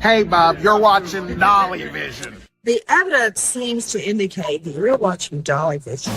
Hey, Bob, you're watching Dolly Vision. The evidence seems to indicate that you're watching Dolly Vision.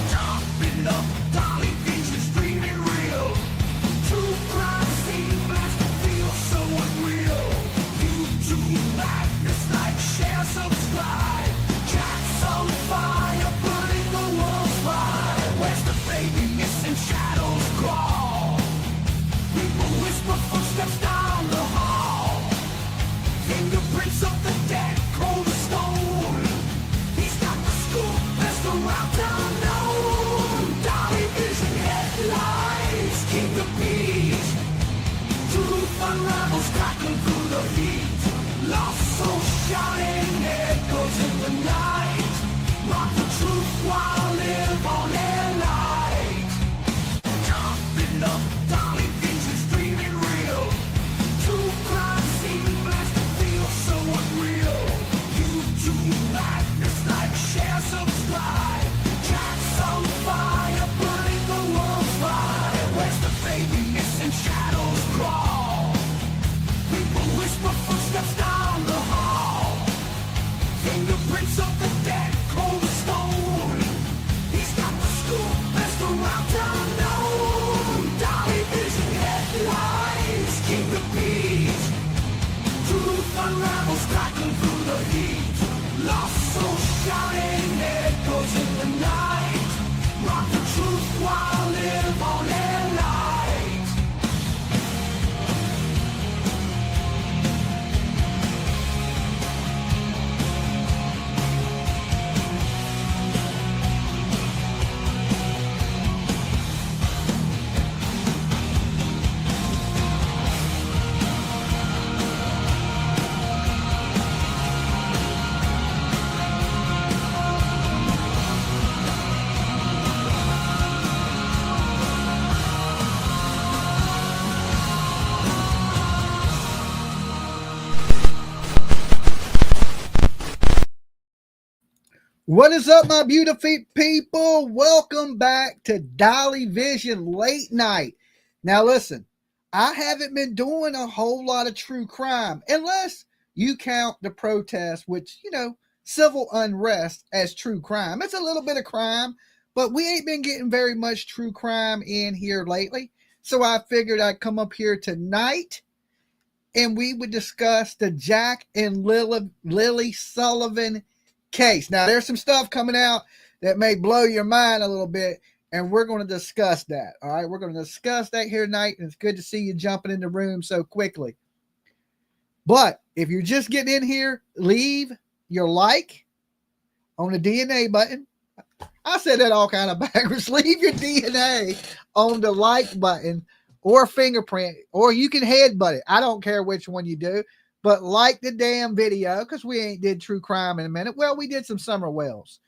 What is up, my beautiful people? Welcome back to Dolly Vision Late Night. Now listen, I haven't been doing a whole lot of true crime unless you count the protests, which, civil unrest as true crime. It's a little bit of crime, but we ain't been getting very much true crime in here lately. So I figured I'd come up here tonight and we would discuss the Jack and Lilly Sullivan case. Now, there's some stuff coming out that may blow your mind a little bit, and we're going to discuss that. All right, we're going to discuss that here tonight, and it's good to see you jumping in the room so quickly. But if you're just getting in here, leave your like on the DNA button. I said that all kind of backwards. Leave your DNA on the like button or fingerprint, or you can headbutt it. I don't care which one you do. But like the damn video, because we ain't did true crime in a minute. Well, we did some Summer Wells.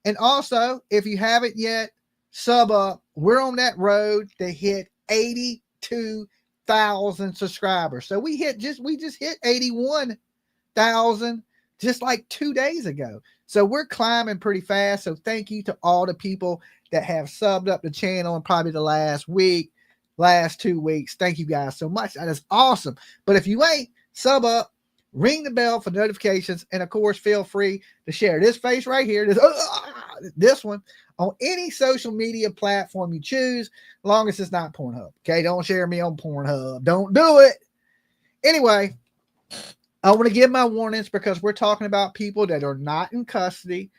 And also, if you haven't yet, sub up. We're on that road to hit 82,000 subscribers. So we just hit 81,000 just like 2 days ago. So we're climbing pretty fast. So thank you to all the people that have subbed up the channel in probably the last 2 weeks. Thank you guys so much. That is awesome. But if you ain't, sub up, ring the bell for notifications, and of course, feel free to share this face right here, this one, on any social media platform you choose, as long as it's not Pornhub. Okay, don't share me on Pornhub. Don't do it. Anyway, I want to give my warnings because we're talking about people that are not in custody.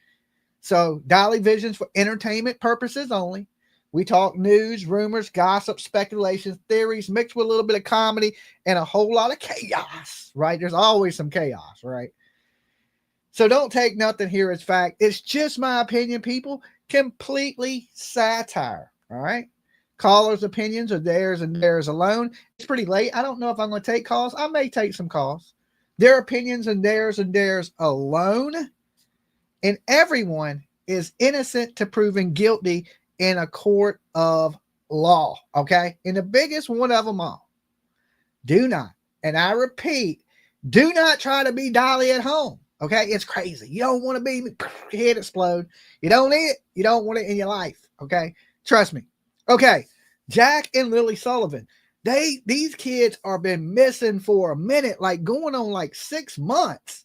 So, Dolly Vision's for entertainment purposes only. We talk news, rumors, gossip, speculations, theories, mixed with a little bit of comedy and a whole lot of chaos, right? There's always some chaos, right? So don't take nothing here as fact. It's just my opinion, people. Completely satire, all right? Callers' opinions are theirs and theirs alone. It's pretty late. I don't know if I'm going to take calls. I may take some calls. Their opinions and theirs alone. And everyone is innocent to proven guilty in a court of law, okay? And the biggest one of them all, do not, and I repeat, do not try to be Dolly at home, okay? It's crazy. You don't want to be, your head explode. You don't need it. You don't want it in your life, okay? Trust me. Okay, Jack and Lilly Sullivan. These kids are been missing for a minute, like going on like 6 months.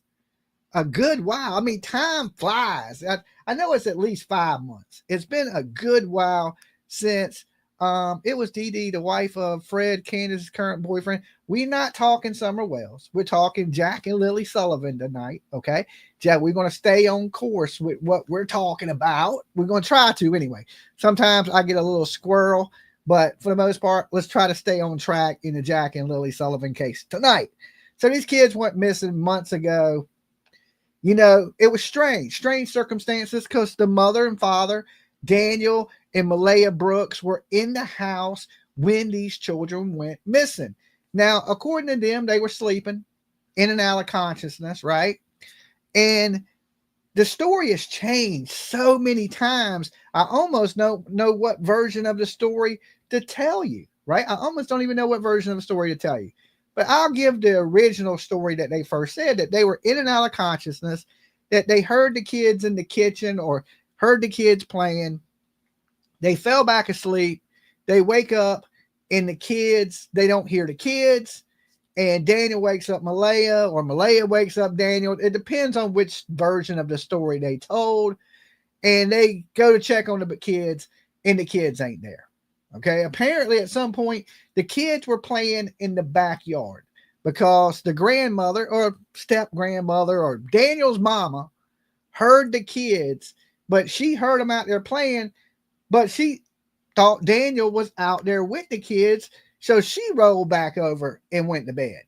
A good while. I mean, time flies. I know it's at least 5 months. It's been a good while since it was Dee Dee, the wife of Fred, Candace's current boyfriend. We're not talking Summer Wells. We're talking Jack and Lilly Sullivan tonight. Okay. Jack, we're going to stay on course with what we're talking about. We're going to try to anyway. Sometimes I get a little squirrel, but for the most part, let's try to stay on track in the Jack and Lilly Sullivan case tonight. So these kids went missing months ago. You know, it was strange circumstances because the mother and father, Daniel and Malaya Brooks, were in the house when these children went missing. Now, according to them, they were sleeping in and out of consciousness, right? And the story has changed so many times. I almost know what version of the story to tell you, right? I almost don't even know what version of the story to tell you. But I'll give the original story that they first said, that they were in and out of consciousness, that they heard the kids in the kitchen or heard the kids playing. They fell back asleep. They wake up and the kids, they don't hear the kids. And Daniel wakes up Malaya, or Malaya wakes up Daniel. It depends on which version of the story they told. And they go to check on the kids and the kids ain't there. Okay, apparently at some point the kids were playing in the backyard because the grandmother or step grandmother or Daniel's mama heard the kids, but she heard them out there playing, but she thought Daniel was out there with the kids, so she rolled back over and went to bed.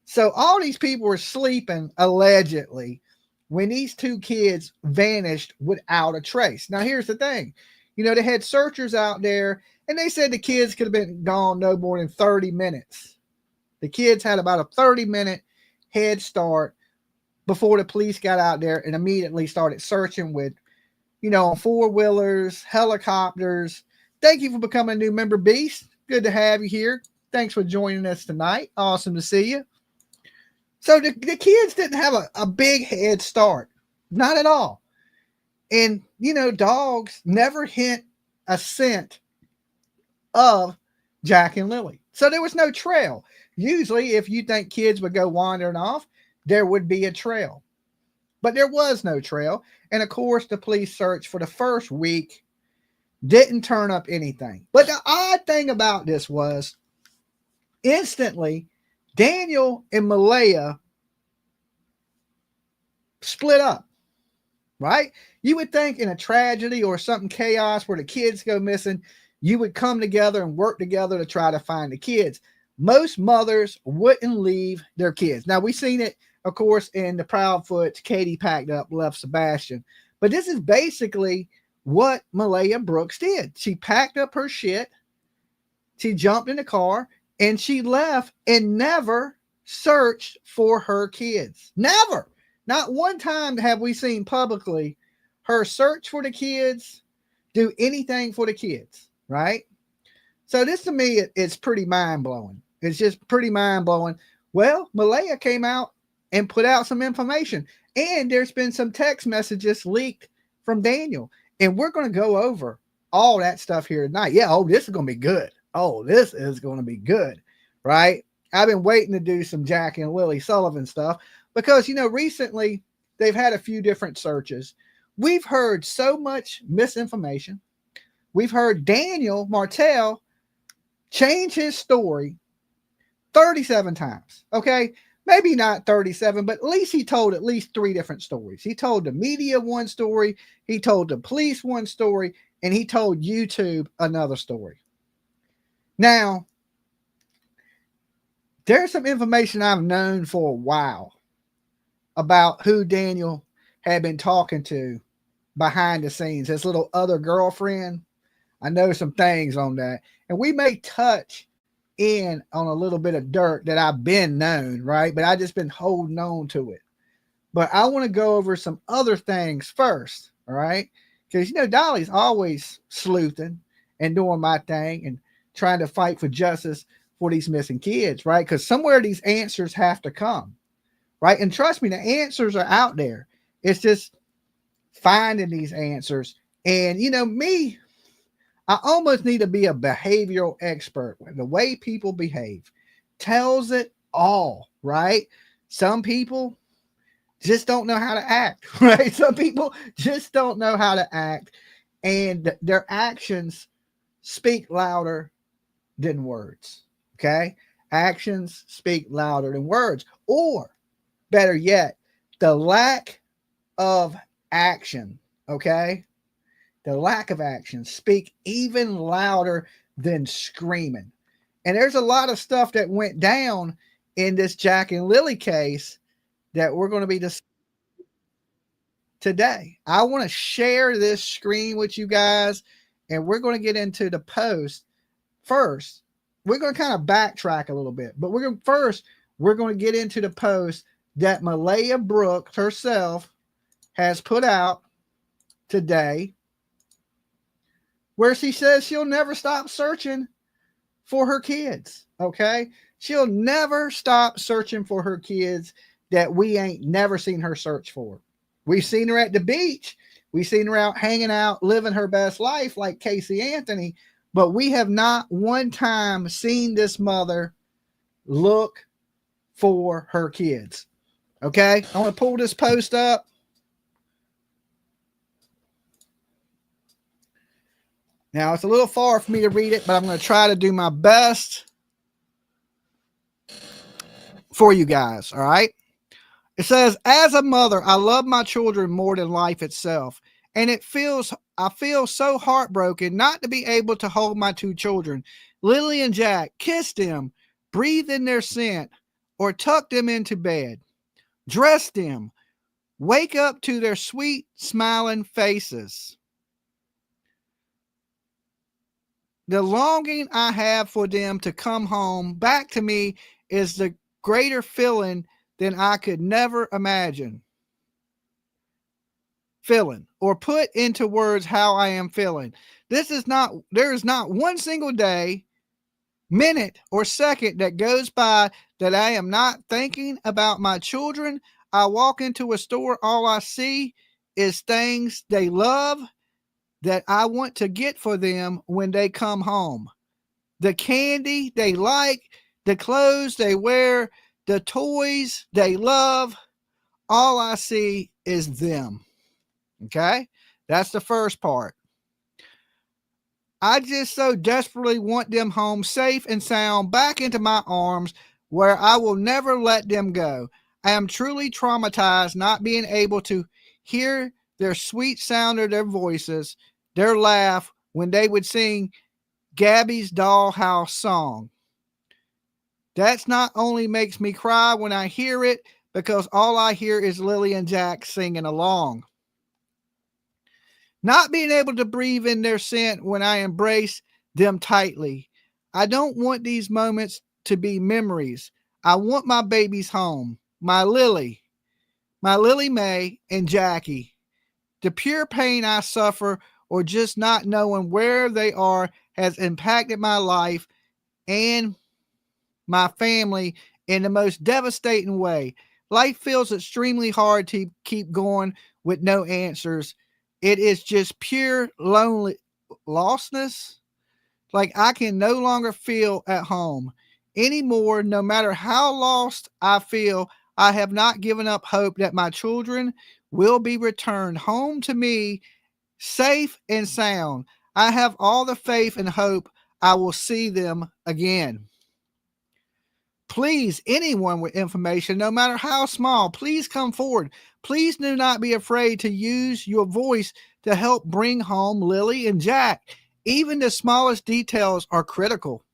So all these people were sleeping allegedly when these two kids vanished without a trace. Now here's the thing, you know, they had searchers out there. And they said the kids could have been gone no more than 30 minutes. The kids had about a 30-minute head start before the police got out there and immediately started searching with, you know, four-wheelers, helicopters. Thank you for becoming a new member, Beast. Good to have you here. Thanks for joining us tonight. Awesome to see you. So the kids didn't have a big head start. Not at all. And, you know, dogs never hint a scent of Jack and Lilly. So there was no trail. Usually, if you think kids would go wandering off, there would be a trail. But there was no trail. And of course, the police search for the first week didn't turn up anything. But the odd thing about this was instantly, Daniel and Malaya split up, right? You would think in a tragedy or something chaos where the kids go missing, you would come together and work together to try to find the kids. Most mothers wouldn't leave their kids. Now, we've seen it, of course, in the Proudfoots. Katie packed up, left Sebastian. But this is basically what Malaya Brooks did. She packed up her shit, she jumped in the car, and she left and never searched for her kids. Never. Not one time have we seen publicly her search for the kids, do anything for the kids. Right? So this to me, it's pretty mind-blowing. It's just pretty mind-blowing. Well, Malaya came out and put out some information. And there's been some text messages leaked from Daniel. And we're going to go over all that stuff here tonight. Yeah, oh, this is going to be good. Oh, this is going to be good. Right? I've been waiting to do some Jack and Lilly Sullivan stuff because, you know, recently they've had a few different searches. We've heard so much misinformation. We've heard Daniel Martell change his story 37 times. Okay. Maybe not 37, but at least he told at least 3 different stories. He told the media one story, he told the police one story, and he told YouTube another story. Now, there's some information I've known for a while about who Daniel had been talking to behind the scenes, his little other girlfriend. I know some things on that. And we may touch in on a little bit of dirt that I've been known, right? But I just been holding on to it. But I want to go over some other things first, all right? Because, you know, Dolly's always sleuthing and doing my thing and trying to fight for justice for these missing kids, right? Because somewhere these answers have to come, right? And trust me, the answers are out there. It's just finding these answers. And, you know, me, I almost need to be a behavioral expert. The way people behave tells it all, right? Some people just don't know how to act, right? Some people just don't know how to act, and their actions speak louder than words. Okay. Actions speak louder than words, or better yet, the lack of action. Okay. The lack of action speak even louder than screaming. And there's a lot of stuff that went down in this Jack and Lilly case that we're going to be discussing today. I want to share this screen with you guys, and we're going to get into the post first. We're going to kind of backtrack a little bit, but we're going to get into the post that Malaya Brooks herself has put out today, where she says she'll never stop searching for her kids. Okay. She'll never stop searching for her kids that we ain't never seen her search for. We've seen her at the beach. We've seen her out hanging out, living her best life like Casey Anthony, but we have not one time seen this mother look for her kids. Okay. I want to pull this post up. Now, it's a little far for me to read it, but I'm going to try to do my best for you guys. All right. It says, as a mother, I love my children more than life itself. And I feel so heartbroken not to be able to hold my two children, Lilly and Jack, kiss them, breathe in their scent, or tuck them into bed, dress them, wake up to their sweet, smiling faces. The longing I have for them to come home back to me is the greater feeling than I could never imagine. Feeling or put into words how I am feeling. There is not one single day, minute, or second that goes by that I am not thinking about my children. I walk into a store, all I see is things they love that I want to get for them when they come home. The candy they like, the clothes they wear, the toys they love. All I see is them. Okay? That's the first part. I just so desperately want them home safe and sound back into my arms where I will never let them go. I am truly traumatized not being able to hear their sweet sound of their voices, their laugh when they would sing Gabby's Dollhouse song. That's not only makes me cry when I hear it, because all I hear is Lilly and Jack singing along. Not being able to breathe in their scent when I embrace them tightly. I don't want these moments to be memories. I want my babies home. My Lilly Mae, and Jackie. The pure pain I suffer or just not knowing where they are has impacted my life and my family in the most devastating way. Life feels extremely hard to keep going with no answers. It is just pure lostness. Like I can no longer feel at home anymore. No matter how lost I feel, I have not given up hope that my children will be returned home to me safe and sound. I have all the faith and hope I will see them again. Please, anyone with information, no matter how small, please come forward. Please do not be afraid to use your voice to help bring home Lilly and Jack. Even the smallest details are critical.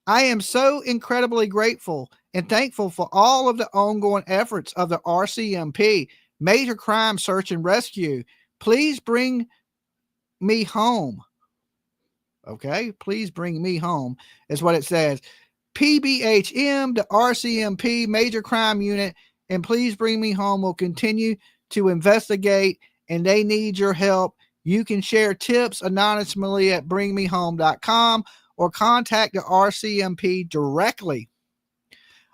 I am so incredibly grateful and thankful for all of the ongoing efforts of the RCMP, Major Crime Search and Rescue. Please bring me home. Okay, please bring me home is what it says. PBHM, the RCMP Major Crime Unit, and Please Bring Me Home will continue to investigate, and they need your help. You can share tips anonymously at bringmehome.com or contact the RCMP directly.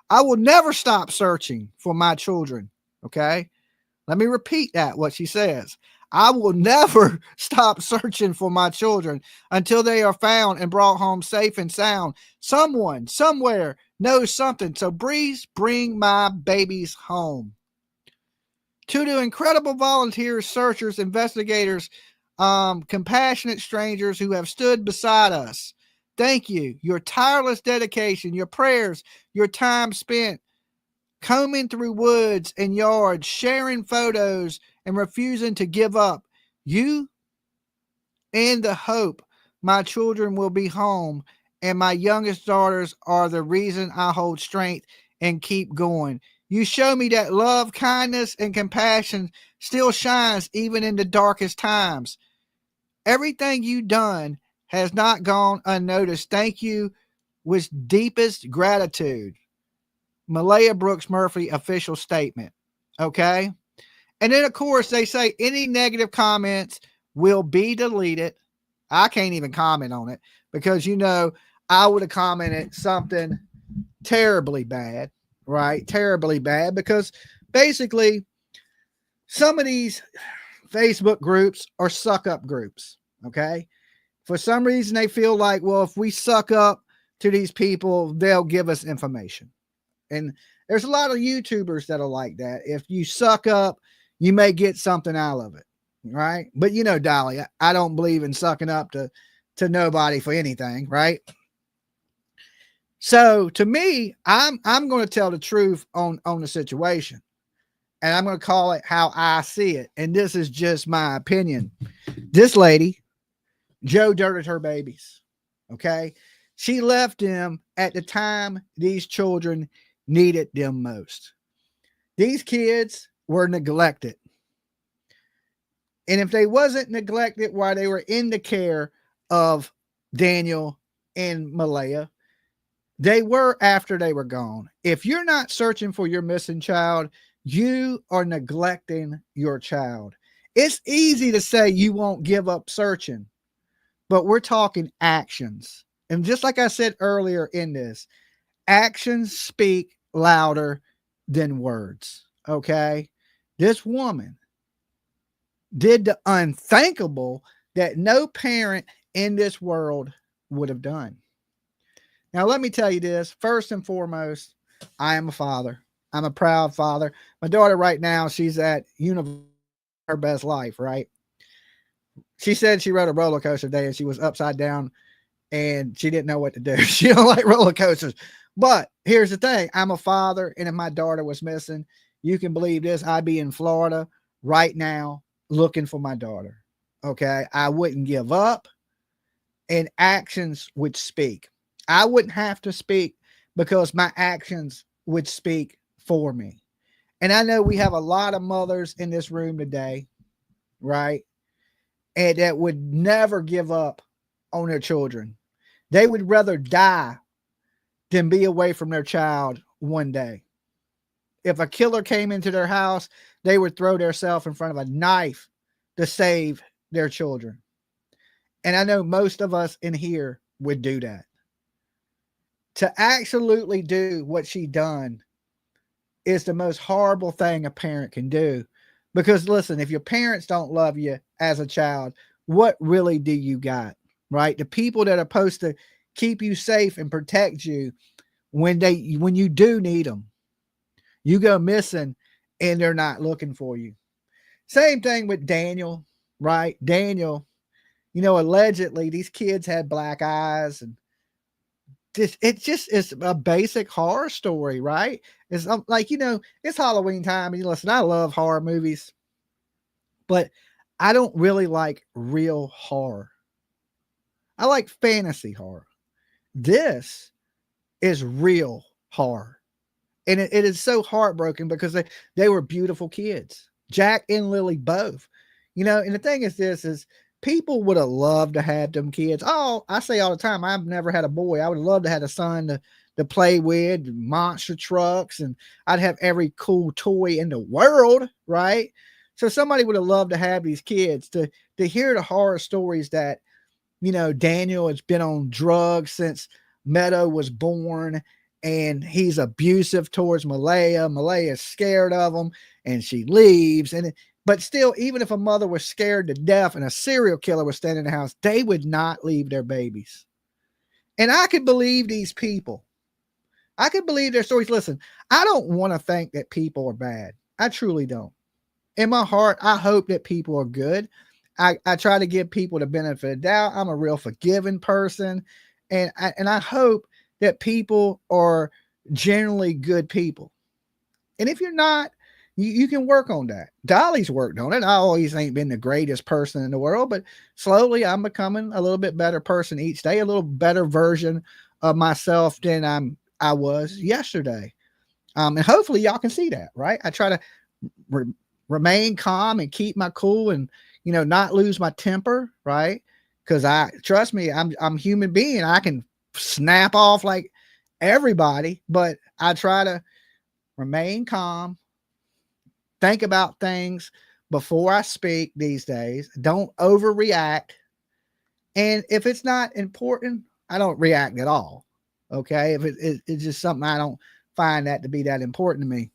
I will never stop searching for my children. Okay. Let me repeat that, what she says. I will never stop searching for my children until they are found and brought home safe and sound. Someone, somewhere knows something. So please bring my babies home. To the incredible volunteers, searchers, investigators, compassionate strangers who have stood beside us. Thank you. Your tireless dedication, your prayers, your time spent combing through woods and yards, sharing photos, and refusing to give up. You and the hope my children will be home, and my youngest daughters are the reason I hold strength and keep going. You show me that love, kindness, and compassion still shines even in the darkest times. Everything you've done has not gone unnoticed. Thank you with deepest gratitude. Malaya Brooks Murphy official statement. Okay. And then, of course, they say any negative comments will be deleted. I can't even comment on it because, I would have commented something terribly bad, right? Terribly bad, because basically some of these Facebook groups are suck up groups. Okay. For some reason, they feel like, well, if we suck up to these people, they'll give us information. And there's a lot of YouTubers that are like that. If you suck up, you may get something out of it. Right. But Dolly, I don't believe in sucking up to nobody for anything. Right. So to me, I'm going to tell the truth on the situation, and I'm going to call it how I see it. And this is just my opinion. This lady, Joe, dirted her babies. Okay. She left them at the time these children needed them most. These kids were neglected. And if they wasn't neglected while they were in the care of Daniel and Malaya, they were after they were gone. If you're not searching for your missing child, you are neglecting your child. It's easy to say you won't give up searching, but we're talking actions. And just like I said earlier in this, actions speak louder than words. Okay. This woman did the unthinkable that no parent in this world would have done. Now, let me tell you this. First and foremost, I am a father. I'm a proud father. My daughter right now, she's at university, her best life, right? She said she rode a roller coaster today and she was upside down and she didn't know what to do. She don't like roller coasters. But here's the thing. I'm a father, and if my daughter was missing, you can believe this, I'd be in Florida right now looking for my daughter. Okay. I wouldn't give up, and actions would speak. I wouldn't have to speak because my actions would speak for me. And I know we have a lot of mothers in this room today, right? And that would never give up on their children. They would rather die than be away from their child one day. If a killer came into their house, they would throw themselves in front of a knife to save their children. And I know most of us in here would do that. To absolutely do what she done is the most horrible thing a parent can do. Because listen, if your parents don't love you as a child, what really do you got? Right? The people that are supposed to keep you safe and protect you when you do need them, you go missing and they're not looking for you. Same thing with Daniel, right? Daniel, allegedly these kids had black eyes, and it just is a basic horror story, right? It's like, it's Halloween time, and listen, I love horror movies, but I don't really like real horror. I like fantasy horror. This is real horror. And it is so heartbroken because they were beautiful kids. Jack and Lily both. And the thing is this is people would have loved to have them kids. Oh, I say all the time, I've never had a boy. I would love to have a son to play with, monster trucks, and I'd have every cool toy in the world, right? So somebody would have loved to have these kids to hear the horror stories that, Daniel has been on drugs since Meadow was born, and he's abusive towards Malaya. Malaya is scared of him, and she leaves. And But still, even if a mother was scared to death and a serial killer was standing in the house, they would not leave their babies. And I could believe these people. I could believe their stories. Listen, I don't want to think that people are bad. I truly don't. In my heart, I hope that people are good. I try to give people the benefit of the doubt. I'm a real forgiving person. And I hope that people are generally good people. And if you're not, you can work on that. Dolly's worked on it. I always ain't been the greatest person in the world, but slowly I'm becoming a little bit better person each day, a little better version of myself than I was yesterday. And hopefully y'all can see that, right? I try to remain calm and keep my cool and, not lose my temper, right? Because trust me, I'm a human being. I can snap off like everybody, but I try to remain calm, think about things before I speak these days. Don't overreact. And if it's not important, I don't react at all. Okay. If it's just something I don't find that to be that important to me.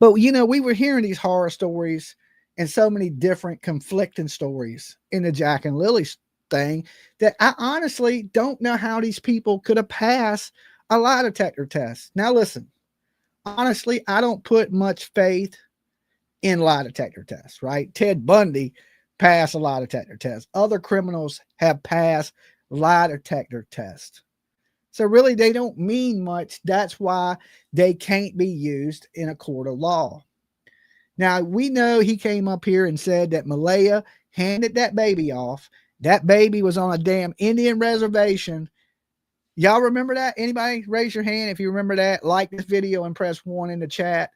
But, we were hearing these horror stories and so many different conflicting stories in the Jack and Lilly thing that I honestly don't know how these people could have passed a lie detector test. Now, listen, honestly, I don't put much faith in lie detector tests, right? Ted Bundy passed a lie detector test. Other criminals have passed lie detector tests. So really, they don't mean much. That's why they can't be used in a court of law. Now, we know he came up here and said that Malaya handed that baby off. That baby was on a damn Indian reservation. Y'all remember that? Anybody raise your hand if you remember that? Like this video and press 1 in the chat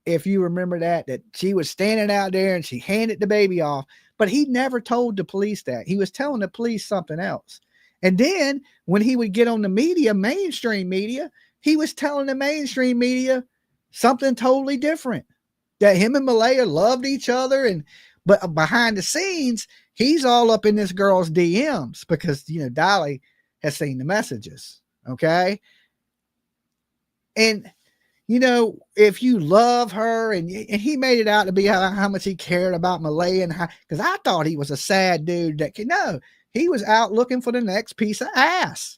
if you remember that she was standing out there and she handed the baby off. But he never told the police that. He was telling the police something else. And then when he would get on the media, mainstream media, he was telling the mainstream media something totally different. That him and Malaya loved each other. But behind the scenes, he's all up in this girl's DMs because, Dolly has seen the messages. Okay. And, if you love her and he made it out to be how much he cared about Malaya and because I thought he was a sad dude no, he was out looking for the next piece of ass.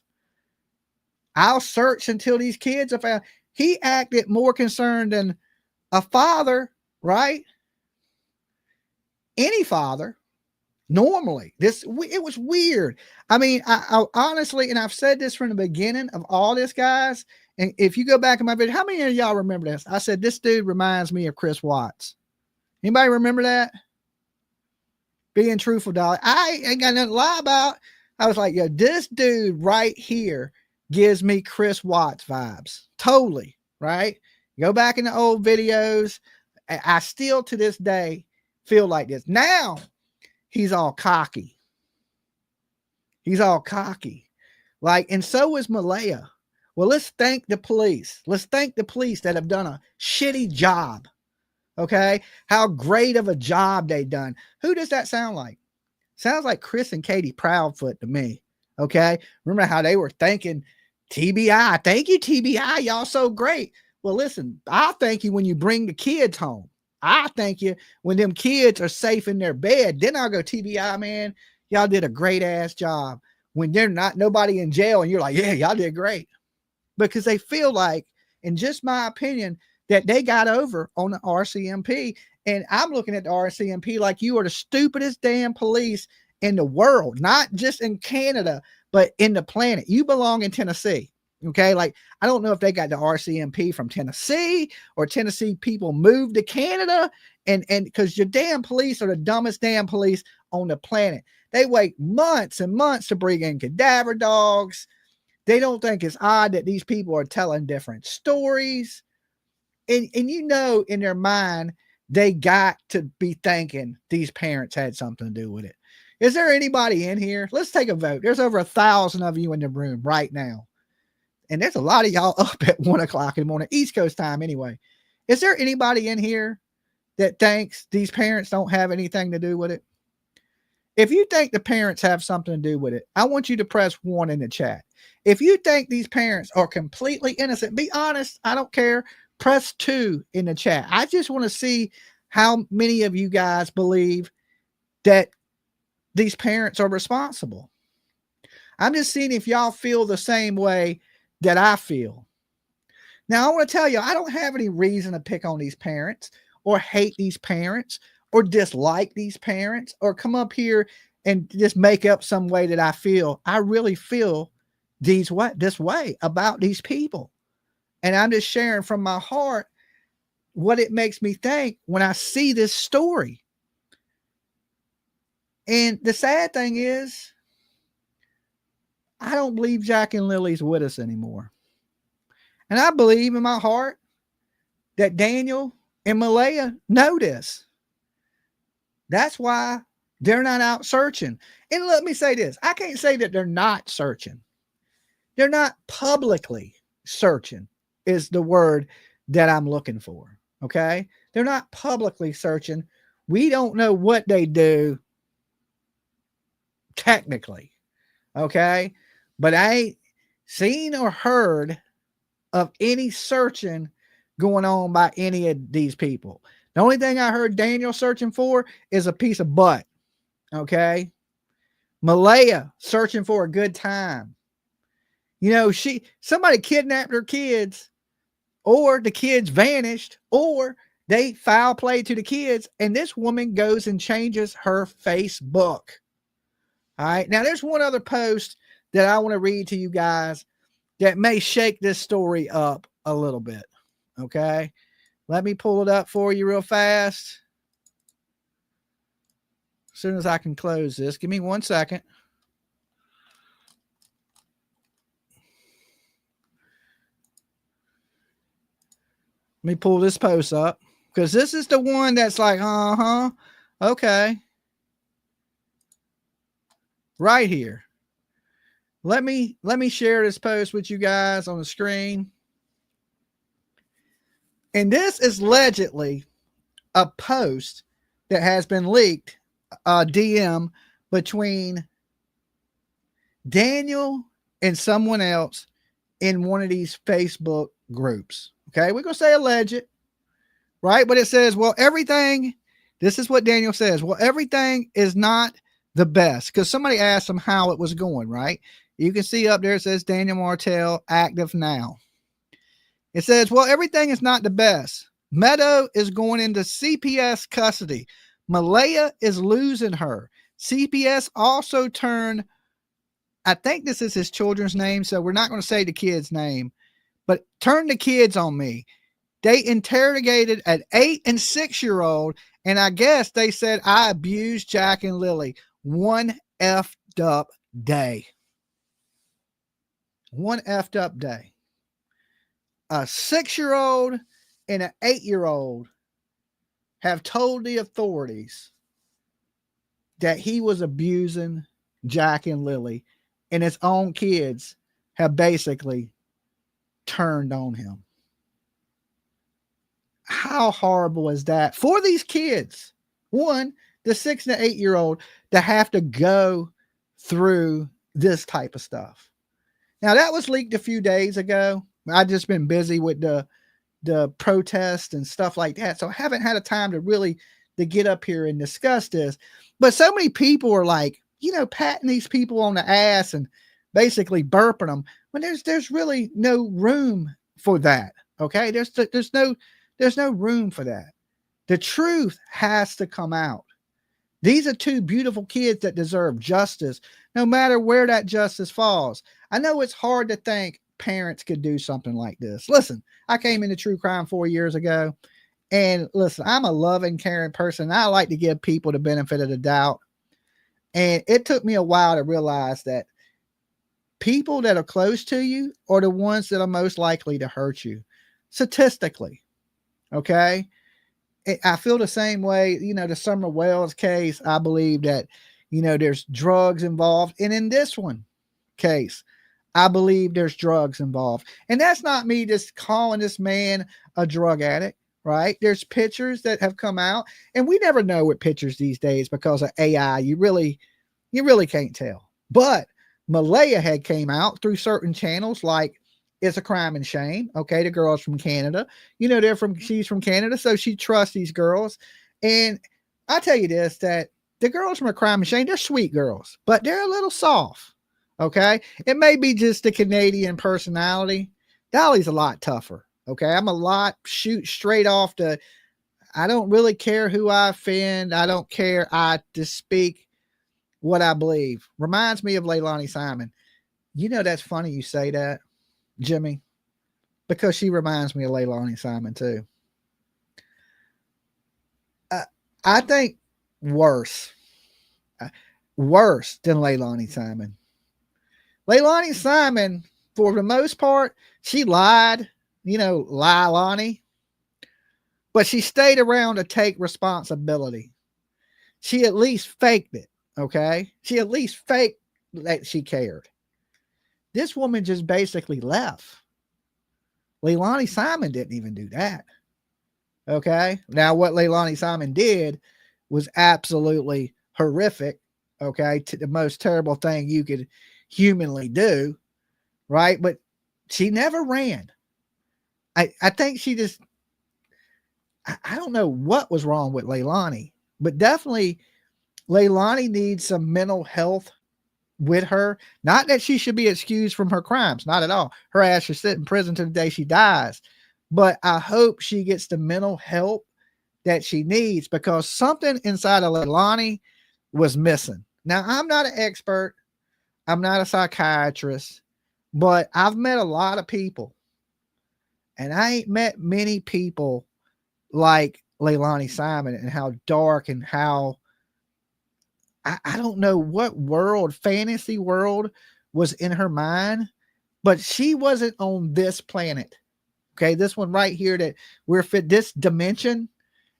I'll search until these kids are found. He acted more concerned than a father, right? Any father normally. It was weird. I mean, I honestly, and I've said this from the beginning of all this, guys, and if you go back in my video, how many of y'all remember this? I said this dude reminds me of Chris Watts. Anybody remember that? Being truthful, Dolly. I ain't got nothing to lie about. I was like, this dude right here gives me Chris Watts vibes. Totally, right? Go back in the old videos. I still to this day feel like this. Now he's all cocky. He's all cocky. And so is Malaya. Well, let's thank the police. Let's thank the police that have done a shitty job. Okay. How great of a job they've done. Who does that sound like? Sounds like Chris and Katie Proudfoot to me. Okay. Remember how they were thanking TBI. Thank you, TBI. Y'all so great. Well, listen, I'll thank you when you bring the kids home. I thank you when them kids are safe in their bed. Then I'll go, TBI, man, y'all did a great ass job. When they're not nobody in jail and you're like, yeah, y'all did great. Because they feel like, in just my opinion, that they got over on the RCMP. And I'm looking at the RCMP like you are the stupidest damn police in the world, not just in Canada, but in the planet. You belong in Tennessee. Okay. I don't know if they got the RCMP from Tennessee or Tennessee people moved to Canada. And because your damn police are the dumbest damn police on the planet. They wait months and months to bring in cadaver dogs. They don't think it's odd that these people are telling different stories. And in their mind, they got to be thinking these parents had something to do with it. Is there anybody in here? Let's take a vote. There's over 1,000 of you in the room right now. And there's a lot of y'all up at 1 o'clock in the morning, East Coast time anyway. Is there anybody in here that thinks these parents don't have anything to do with it? If you think the parents have something to do with it, I want you to press 1 in the chat. If you think these parents are completely innocent, be honest. I don't care. Press 2 in the chat. I just want to see how many of you guys believe that these parents are responsible? I'm just seeing if y'all feel the same way that I feel. Now, I want to tell you, I don't have any reason to pick on these parents or hate these parents or dislike these parents or come up here and just make up some way that I feel. I really feel this way about these people. And I'm just sharing from my heart what it makes me think when I see this story. And the sad thing is, I don't believe Jack and Lily's with us anymore. And I believe in my heart that Daniel and Malaya know this. That's why they're not out searching. And let me say this. I can't say that they're not searching. They're not publicly searching is the word that I'm looking for. Okay. They're not publicly searching. We don't know what they do technically. Okay. But I ain't seen or heard of any searching going on by any of these people. The only thing I heard Daniel searching for is a piece of butt. Okay. Malaya searching for a good time. You know, somebody kidnapped her kids, or the kids vanished, or they foul play to the kids, and this woman goes and changes her Facebook. All right. Now, there's one other post that I want to read to you guys that may shake this story up a little bit. Okay. Let me pull it up for you real fast. As soon as I can close this, give me 1 second. Let me pull this post up because this is the one that's like, okay. Right here. Let me share this post with you guys on the screen. And this is allegedly a post that has been leaked, DM between Daniel and someone else in one of these Facebook groups. Okay, we're going to say alleged, right? But it says, well, everything, this is what Daniel says. Well, everything is not the best because somebody asked him how it was going, right? You can see up there, it says Daniel Martell active now. It says, well, everything is not the best. Meadow is going into CPS custody. Malaya is losing her. CPS also turned, I think this is his children's name, so we're not going to say the kid's name, but turn the kids on me. They interrogated an 8 and 6-year-old, and I guess they said I abused Jack and Lily. One effed up day. One effed up day. A 6-year-old and an 8-year-old have told the authorities that he was abusing Jack and Lily, and his own kids have basically turned on him. How horrible is that for these kids? One, the 6 and the 8-year-old, to have to go through this type of stuff. Now, that was leaked a few days ago. I've just been busy with the protest and stuff like that, so I haven't had a time to get up here and discuss this. But so many people are like, patting these people on the ass and basically burping them when there's really no room for that. Okay, there's no room for that. The truth has to come out. These are two beautiful kids that deserve justice, no matter where that justice falls. I know it's hard to think parents could do something like this. Listen, I came into true crime 4 years ago, and listen, I'm a loving, caring person. I like to give people the benefit of the doubt. And it took me a while to realize that people that are close to you are the ones that are most likely to hurt you, statistically. Okay. I feel the same way, the Summer Wells case. I believe that, there's drugs involved. And in this one case, I believe there's drugs involved. And that's not me just calling this man a drug addict, right? There's pictures that have come out, and we never know with pictures these days because of AI. You really can't tell. But Malaya had came out through certain channels like it's a crime and shame. Okay, the girl's from Canada. She's from Canada, so she trusts these girls. And I tell you this, that the girls from a crime and shame, they're sweet girls, but they're a little soft. Okay, it may be just the Canadian personality. Dolly's a lot tougher. Okay, I'm a lot shoot straight off the. I don't really care who I offend. I don't care. I just speak what I believe. Reminds me of Leilani Simon. That's funny you say that, Jimmy, because she reminds me of Leilani Simon too. I think worse than Leilani Simon. Leilani Simon, for the most part, she lied, Leilani, but she stayed around to take responsibility. She at least faked it, okay? She at least faked that she cared. This woman just basically left. Leilani Simon didn't even do that. Okay. Now, what Leilani Simon did was absolutely horrific. Okay. The most terrible thing you could humanly do. Right. But she never ran. I think she just, I don't know what was wrong with Leilani, but definitely Leilani needs some mental health with her. Not that she should be excused from her crimes. Not at all. Her ass should sit in prison to the day she dies. But I hope she gets the mental help that she needs, because something inside of Leilani was missing. Now, I'm not an expert. I'm not a psychiatrist, but I've met a lot of people, and I ain't met many people like Leilani Simon, and how dark and how I don't know what world, fantasy world was in her mind, but she wasn't on this planet. Okay, this one right here that we're fit, this dimension,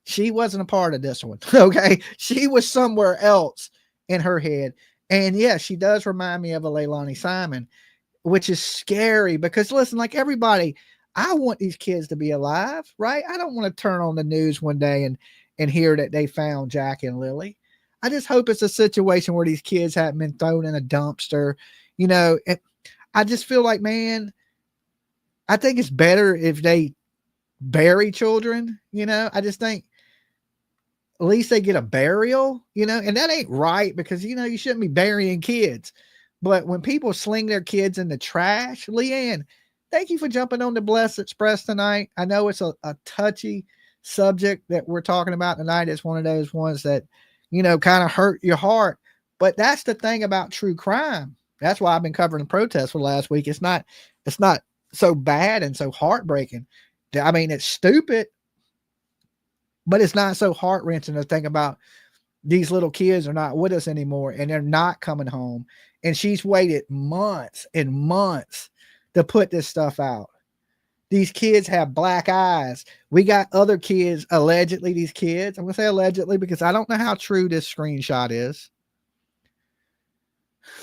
she wasn't a part of this one. Okay, she was somewhere else in her head. And yeah, she does remind me of a Leilani Simon, which is scary because listen, like everybody, I want these kids to be alive, right? I don't want to turn on the news one day and hear that they found Jack and Lily. I just hope it's a situation where these kids haven't been thrown in a dumpster. I just feel like, man, I think it's better if they bury children. I just think at least they get a burial, and that ain't right because, you shouldn't be burying kids. But when people sling their kids in the trash, Leanne, thank you for jumping on the Blessed Express tonight. I know it's a touchy subject that we're talking about tonight. It's one of those ones that, kind of hurt your heart. But that's the thing about true crime. That's why I've been covering the protests for the last week. It's not so bad and so heartbreaking. I mean, it's stupid, but it's not so heart-wrenching to think about these little kids are not with us anymore and they're not coming home. And she's waited months and months to put this stuff out. These kids have black eyes. We got other kids, allegedly, these kids. I'm going to say allegedly because I don't know how true this screenshot is.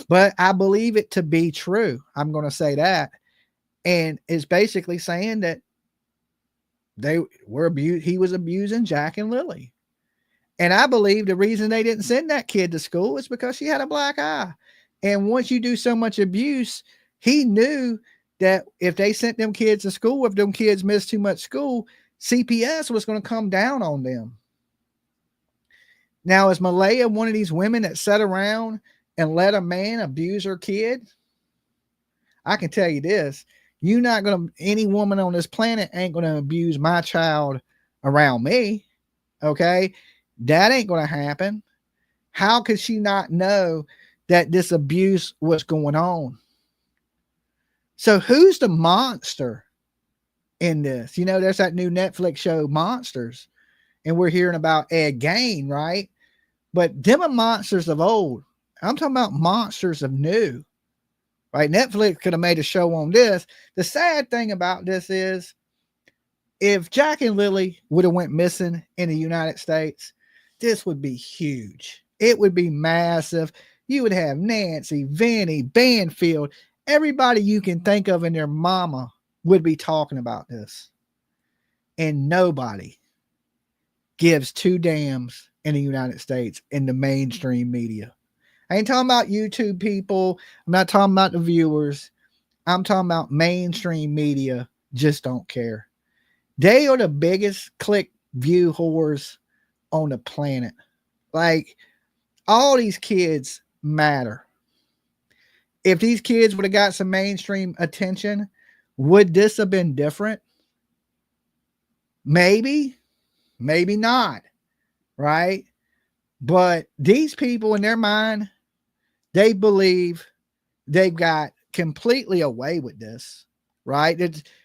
But I believe it to be true. I'm going to say that. And it's basically saying that he was abusing Jack and Lily. And I believe the reason they didn't send that kid to school is because she had a black eye. And once you do so much abuse, he knew that if they sent them kids to school, if them kids missed too much school, CPS was going to come down on them. Now, is Malaya one of these women that sat around and let a man abuse her kid? I can tell you this. Any woman on this planet ain't going to abuse my child around me. Okay. That ain't going to happen. How could she not know that this abuse was going on? So who's the monster in this? There's that new Netflix show, Monsters, and we're hearing about Ed Gein, right? But them are monsters of old. I'm talking about monsters of new, right? Netflix could have made a show on this. The sad thing about this is if Jack and Lily would have went missing in the United States, this would be huge. It would be massive. You would have Nancy, Vinny, Banfield, everybody you can think of and their mama would be talking about this. And nobody gives two damns in the United States in the mainstream media. I ain't talking about YouTube people. I'm not talking about the viewers. I'm talking about mainstream media just don't care. They are the biggest click view whores on the planet. Like, all these kids matter. If these kids would have got some mainstream attention, would this have been different? Maybe, maybe not, right? But these people in their mind, they believe they've got completely away with this, right?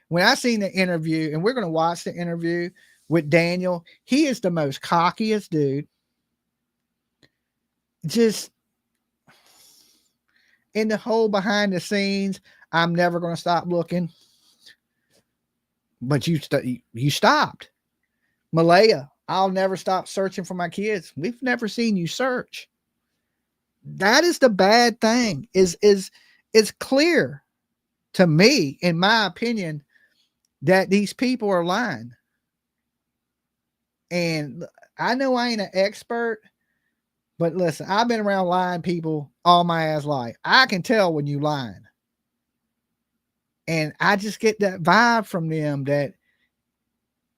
When I seen the interview, and we're going to watch the interview with Daniel, he is the most cockiest dude. Just in the whole behind the scenes, I'm never going to stop looking. But you stopped. Malaya, I'll never stop searching for my kids. We've never seen you search. That is the bad thing. It's clear to me, in my opinion, that these people are lying. And I know I ain't an expert, but listen, I've been around lying people all my ass life. I can tell when you lying. And I just get that vibe from them that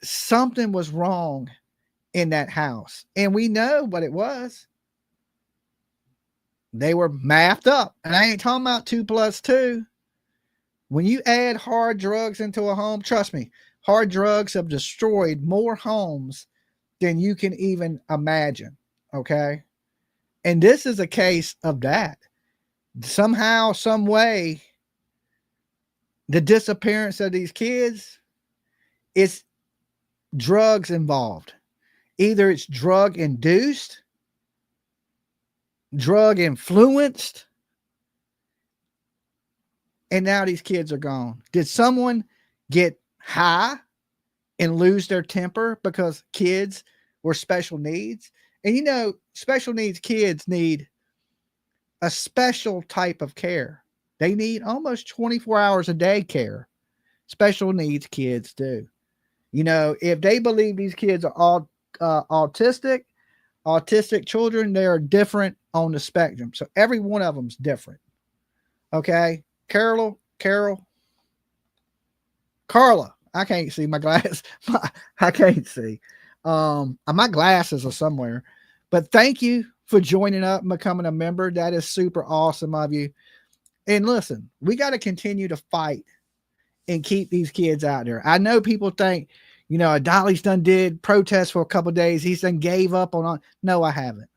something was wrong in that house. And we know what it was. They were mathed up. And I ain't talking about 2 + 2. When you add hard drugs into a home, trust me, hard drugs have destroyed more homes than you can even imagine. Okay. And this is a case of that. Somehow, some way, the disappearance of these kids, it's drugs involved. Either it's drug induced, drug influenced, and now these kids are gone. Did someone get high and lose their temper because kids were special needs? And you know, special needs kids need a special type of care. They need almost 24 hours a day care. Special needs kids do. You know, if they believe these kids are all autistic children, they are different on the spectrum. So every one of them's different. Okay. Carla, I can't see my glass. I can't see. My glasses are somewhere. But thank you for joining up and becoming a member. That is super awesome of you. And listen, we got to continue to fight and keep these kids out there. I know people think, you know, Dolly's done did protest for a couple of days. He's done gave up on. No, I haven't.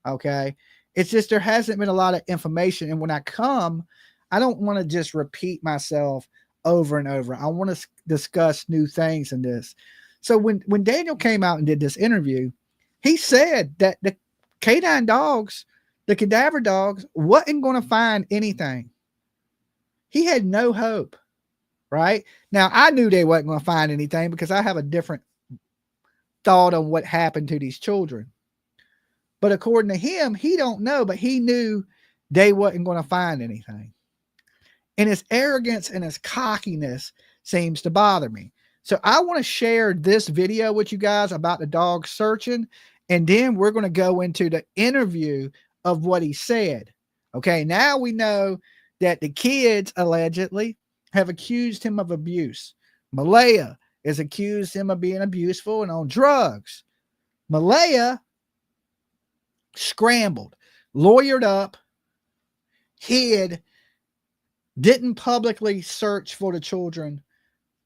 Okay. It's just there hasn't been a lot of information. And when I come, I don't want to just repeat myself over and over. I want to discuss new things in this. So when Daniel came out and did this interview, he said that the canine dogs, the cadaver dogs, wasn't going to find anything. He had no hope, right? Now, I knew they wasn't going to find anything because I have a different thought on what happened to these children. But according to him, he don't know, but he knew they wasn't going to find anything. And his arrogance and his cockiness seems to bother me. So I want to share this video with you guys about the dog searching. And then we're going to go into the interview of what he said. Okay, now we know that the kids allegedly have accused him of abuse. Malaya has accused him of being abuseful and on drugs. Malaya scrambled, lawyered up, hid, didn't publicly search for the children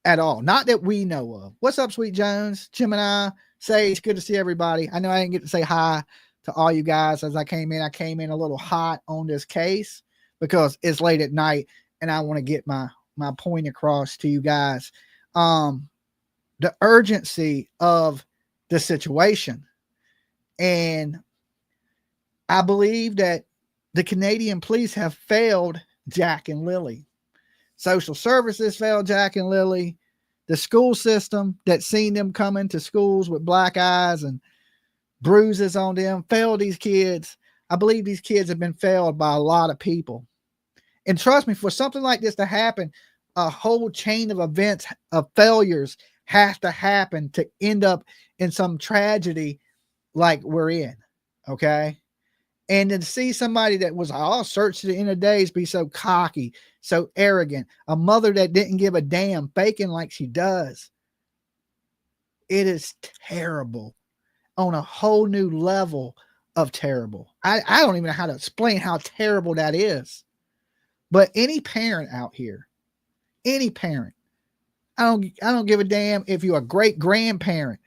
at all. Not that we know of. What's up, Sweet Jones? Gemini, say it's good to see everybody. I know I didn't get to say hi to all you guys as I came in. I came in a little hot on this case because it's late at night and I want to get my point across to you guys. The urgency of the situation. And I believe that the Canadian police have failed Jack and Lilly. Social services failed Jack and Lilly. The school system that seen them coming to schools with black eyes and bruises on them failed these kids. I believe these kids have been failed by a lot of people. And trust me, for something like this to happen, a whole chain of events of failures has to happen to end up in some tragedy like we're in. Okay. And to see somebody that was, I'll search to the end of days, be so cocky, so arrogant, a mother that didn't give a damn, faking like she does. It is terrible on a whole new level of terrible. I don't even know how to explain how terrible that is. But any parent out here, any parent, I don't give a damn if you're a great grandparent,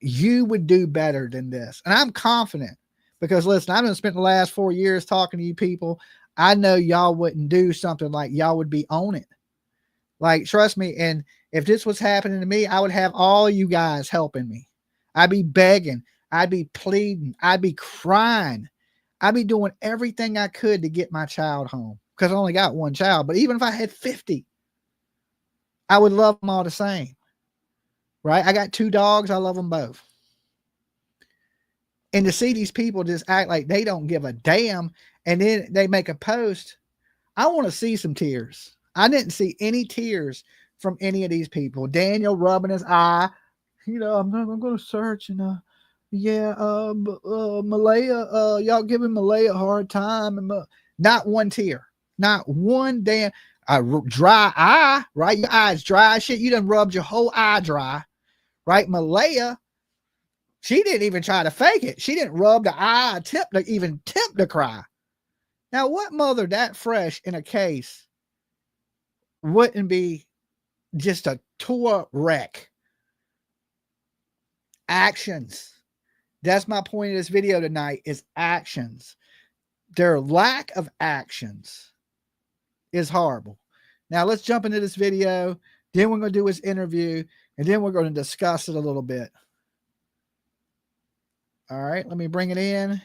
you would do better than this. And I'm confident because listen, I've been spent the last 4 years talking to you people. I know y'all wouldn't do something like y'all would be on it. Like, trust me. And if this was happening to me, I would have all you guys helping me. I'd be begging. I'd be pleading. I'd be crying. I'd be doing everything I could to get my child home because I only got one child. But even if I had 50, I would love them all the same. Right? I got 2 dogs. I love them both. And to see these people just act like they don't give a damn and then they make a post, I want to see some tears. I didn't see any tears from any of these people. Daniel rubbing his eye. I'm going to search and Malaya, y'all giving Malaya a hard time. And not one tear. Not one damn dry eye, right? Your eye's dry. Shit, you done rubbed your whole eye dry, right? Malaya, she didn't even try to fake it. She didn't rub the eye, attempt to cry. Now, what mother that fresh in a case wouldn't be just a tore wreck? Actions. That's my point of this video tonight is actions. Their lack of actions is horrible. Now let's jump into this video. Then we're going to do his interview and then we're going to discuss it a little bit. All right, let me bring it in.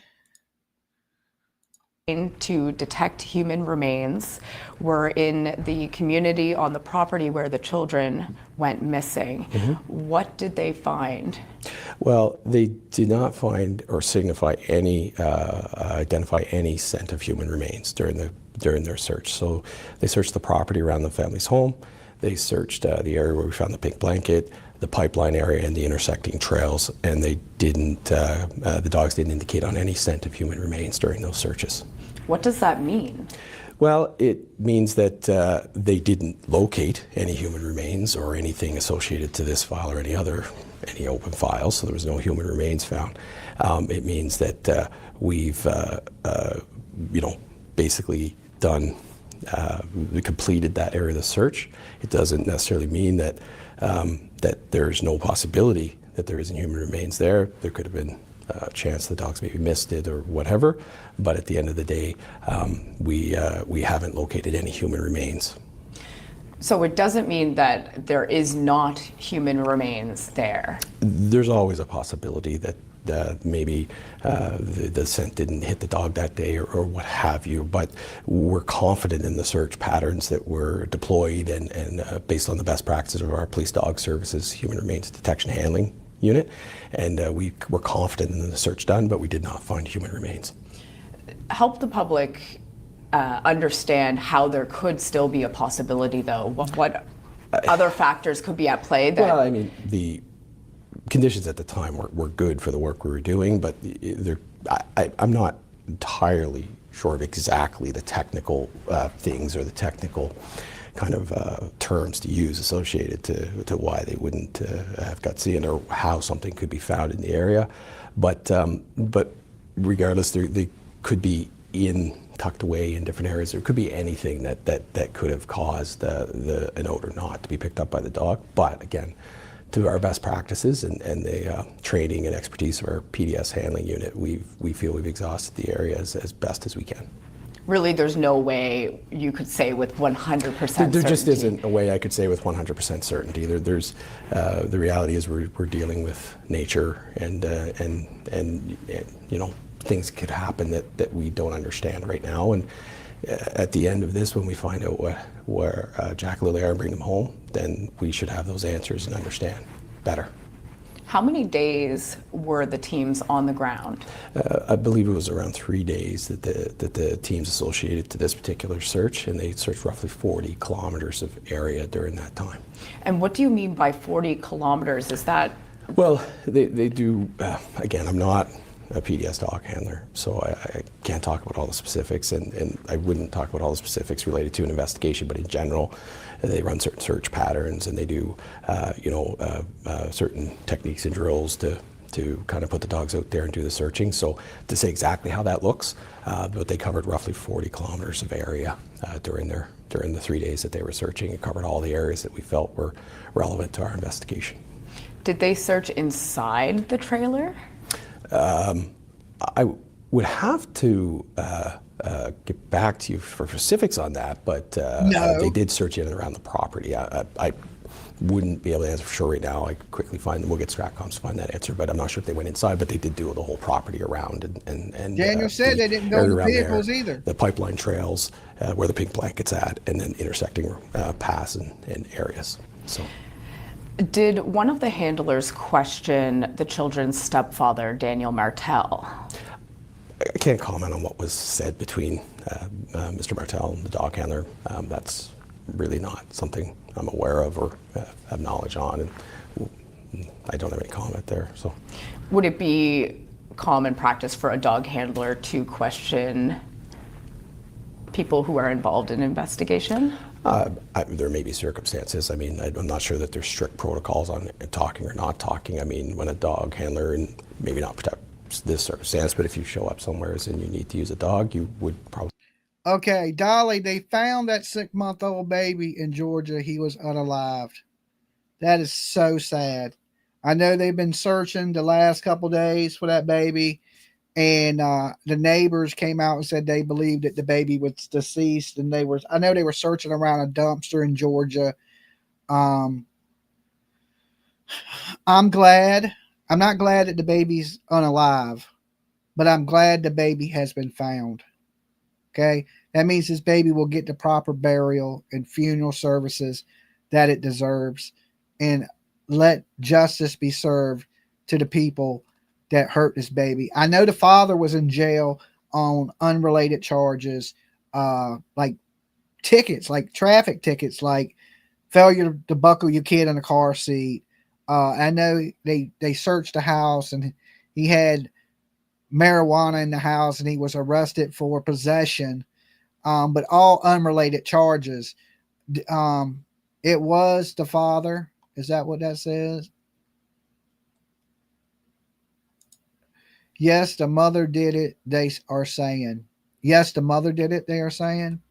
To detect human remains were in the community on the property where the children went missing. Mm-hmm. What did they find? Well, they did not find or identify any scent of human remains during their search. So they searched the property around the family's home. They searched the area where we found the pink blanket, the pipeline area, and the intersecting trails, and they didn't. The dogs didn't indicate on any scent of human remains during those searches. What does that mean? Well, it means that they didn't locate any human remains or anything associated to this file or any open files, so there was no human remains found. It means that we've, basically done, completed that area of the search. It doesn't necessarily mean that that there's no possibility that there isn't human remains there. There could have been a chance the dogs maybe missed it or whatever, but at the end of the day, we haven't located any human remains. So it doesn't mean that there is not human remains there? There's always a possibility that maybe the scent didn't hit the dog that day or what have you, but we're confident in the search patterns that were deployed and based on the best practices of our police dog services human remains detection handling unit, and we were confident in the search done, but we did not find human remains. Help the public understand how there could still be a possibility, though. What other factors could be at play? Well, I mean, the conditions at the time were good for the work we were doing, but I'm not entirely sure of exactly the technical things or the technical kind of terms to use associated to why they wouldn't have got seen or how something could be found in the area. But regardless, they could be tucked away in different areas. There could be anything that could have caused an odor not to be picked up by the dog. But again, to our best practices and the training and expertise of our PDS handling unit, we feel we've exhausted the area as best as we can. Really, there's no way you could say with 100% certainty? There just isn't a way I could say with 100% certainty. There's the reality is we're dealing with nature and things could happen that we don't understand right now. And at the end of this, when we find out where Jack and Lily are and bring them home, then we should have those answers and understand better. How many days were the teams on the ground? I believe it was around 3 days that the teams associated to this particular search, and they searched roughly 40 kilometers of area during that time. And what do you mean by 40 kilometers? Is that? Well, they do, again, I'm not a PDS dog handler, so I can't talk about all the specifics, and I wouldn't talk about all the specifics related to an investigation, but in general, they run certain search patterns, and they do, certain techniques and drills to kind of put the dogs out there and do the searching. So to say exactly how that looks, but they covered roughly 40 kilometers of area during the 3 days that they were searching, and covered all the areas that we felt were relevant to our investigation. Did they search inside the trailer? I would have to get back to you for specifics on that, but they did search in and around the property. I wouldn't be able to answer for sure right now. I could quickly we'll get Stratcoms to find that answer, but I'm not sure if they went inside, but they did do the whole property around. And Daniel said they didn't go to vehicles either. The pipeline trails, where the pink blanket's at, and then intersecting paths and areas. So. Did one of the handlers question the children's stepfather, Daniel Martel? I can't comment on what was said between Mr. Martel and the dog handler. That's really not something I'm aware of or have knowledge on, and I don't have any comment there. So, would it be common practice for a dog handler to question people who are involved in investigation? There may be circumstances. I mean, I'm not sure that there's strict protocols on talking or not talking. I mean, when a dog handler, and maybe not protect this circumstance, but if you show up somewhere and you need to use a dog, you would probably. Okay, Dolly, they found that 6-month-old baby in Georgia. He was unalived. That is so sad. I know they've been searching the last couple days for that baby, and the neighbors came out and said they believed that the baby was deceased, and I know they were searching around a dumpster in Georgia. I'm glad. I'm not glad that the baby's unalive, but I'm glad the baby has been found. Okay, that means this baby will get the proper burial and funeral services that it deserves, and let justice be served to the people that hurt this baby. I know the father was in jail on unrelated charges, like tickets, like traffic tickets, like failure to buckle your kid in a car seat. I know they searched the house, and he had marijuana in the house, and he was arrested for possession, but all unrelated charges. It was the father. Is that what that says? Yes, the mother did it, they are saying. Yes, the mother did it, they are saying.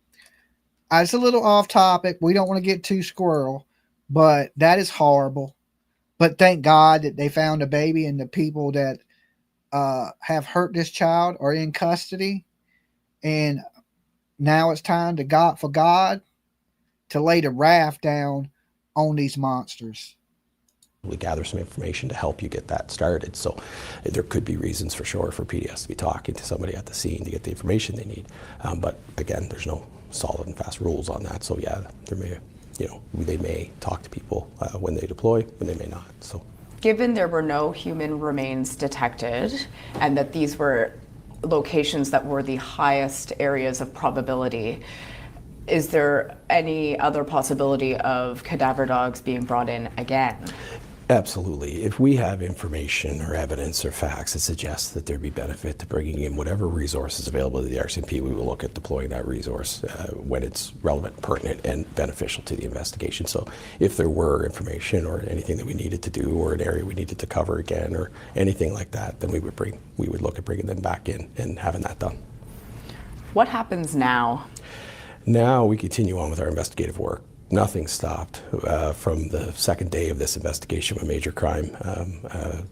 It's a little off topic. We don't want to get too squirrel, but that is horrible. But thank God that they found a baby, and the people that have hurt this child are in custody, and now it's time for God to lay the wrath down on these monsters. We gather some information to help you get that started. So there could be reasons for sure for PDS to be talking to somebody at the scene to get the information they need. But again, there's no solid and fast rules on that. So yeah, they may talk to people when they deploy, when they may not. So. Given there were no human remains detected, and that these were locations that were the highest areas of probability, is there any other possibility of cadaver dogs being brought in again? Absolutely. If we have information or evidence or facts that suggest that there'd be benefit to bringing in whatever resources available to the RCMP, we will look at deploying that resource when it's relevant, pertinent, and beneficial to the investigation. So if there were information or anything that we needed to do, or an area we needed to cover again, or anything like that, then we would look at bringing them back in and having that done. What happens now? Now we continue on with our investigative work. Nothing stopped from the second day of this investigation when major crime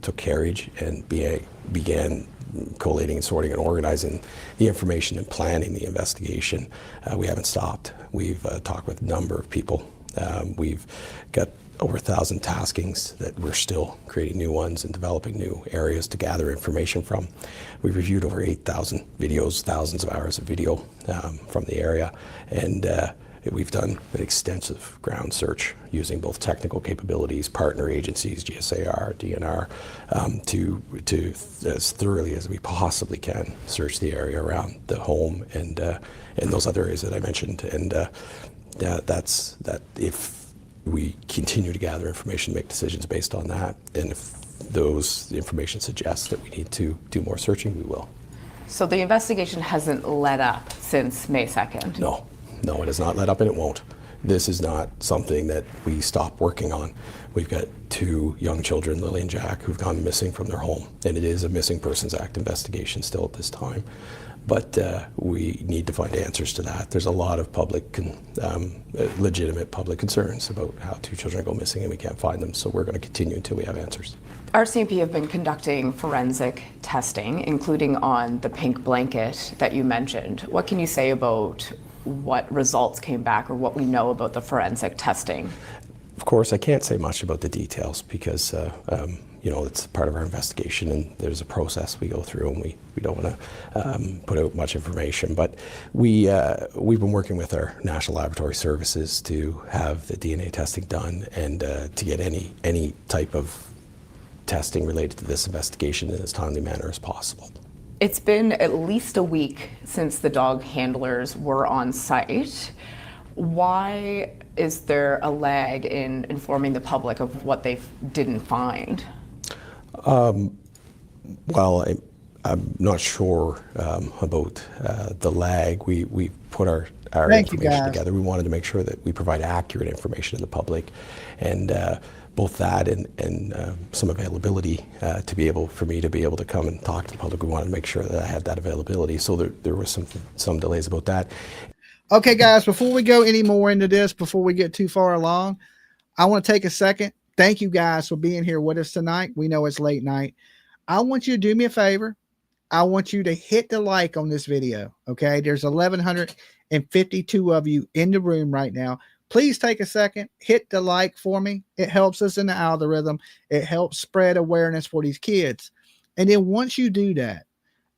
took carriage and began collating and sorting and organizing the information and planning the investigation. We haven't stopped. We've talked with a number of people. We've got over 1,000 taskings that we're still creating new ones and developing new areas to gather information from. We've reviewed over 8,000 videos, thousands of hours of video from the area, and we've done an extensive ground search using both technical capabilities, partner agencies, GSAR, DNR, to as thoroughly as we possibly can search the area around the home and those other areas that I mentioned. And if we continue to gather information, make decisions based on that, and if those information suggests that we need to do more searching, we will. So the investigation hasn't let up since May 2nd? No, it has not let up, and it won't. This is not something that we stop working on. We've got 2 young children, Lily and Jack, who've gone missing from their home, and it is a Missing Persons Act investigation still at this time. But we need to find answers to that. There's a lot of legitimate public concerns about how 2 children go missing and we can't find them, so we're going to continue until we have answers. RCMP have been conducting forensic testing, including on the pink blanket that you mentioned. What can you say about what results came back or what we know about the forensic testing? Of course, I can't say much about the details because it's part of our investigation and there's a process we go through, and we don't want to put out much information. But we've been working with our National Laboratory Services to have the DNA testing done and to get any type of testing related to this investigation in as timely manner as possible. It's been at least a week since the dog handlers were on site. Why is there a lag in informing the public of what they didn't find? Well, I'm not sure about the lag. We put our information together. We wanted to make sure that we provide accurate information to the public, and both that and some availability for me to be able to come and talk to the public. We wanted to make sure that I had that availability. So there was some delays about that. Okay, guys, before we go any more into this, before we get too far along, I want to take a second. Thank you guys for being here with us tonight. We know it's late night. I want you to do me a favor. I want you to hit the like on this video. Okay, there's 1,152 of you in the room right now. Please take a second, hit the like for me. It helps us in the algorithm. It helps spread awareness for these kids. And then once you do that,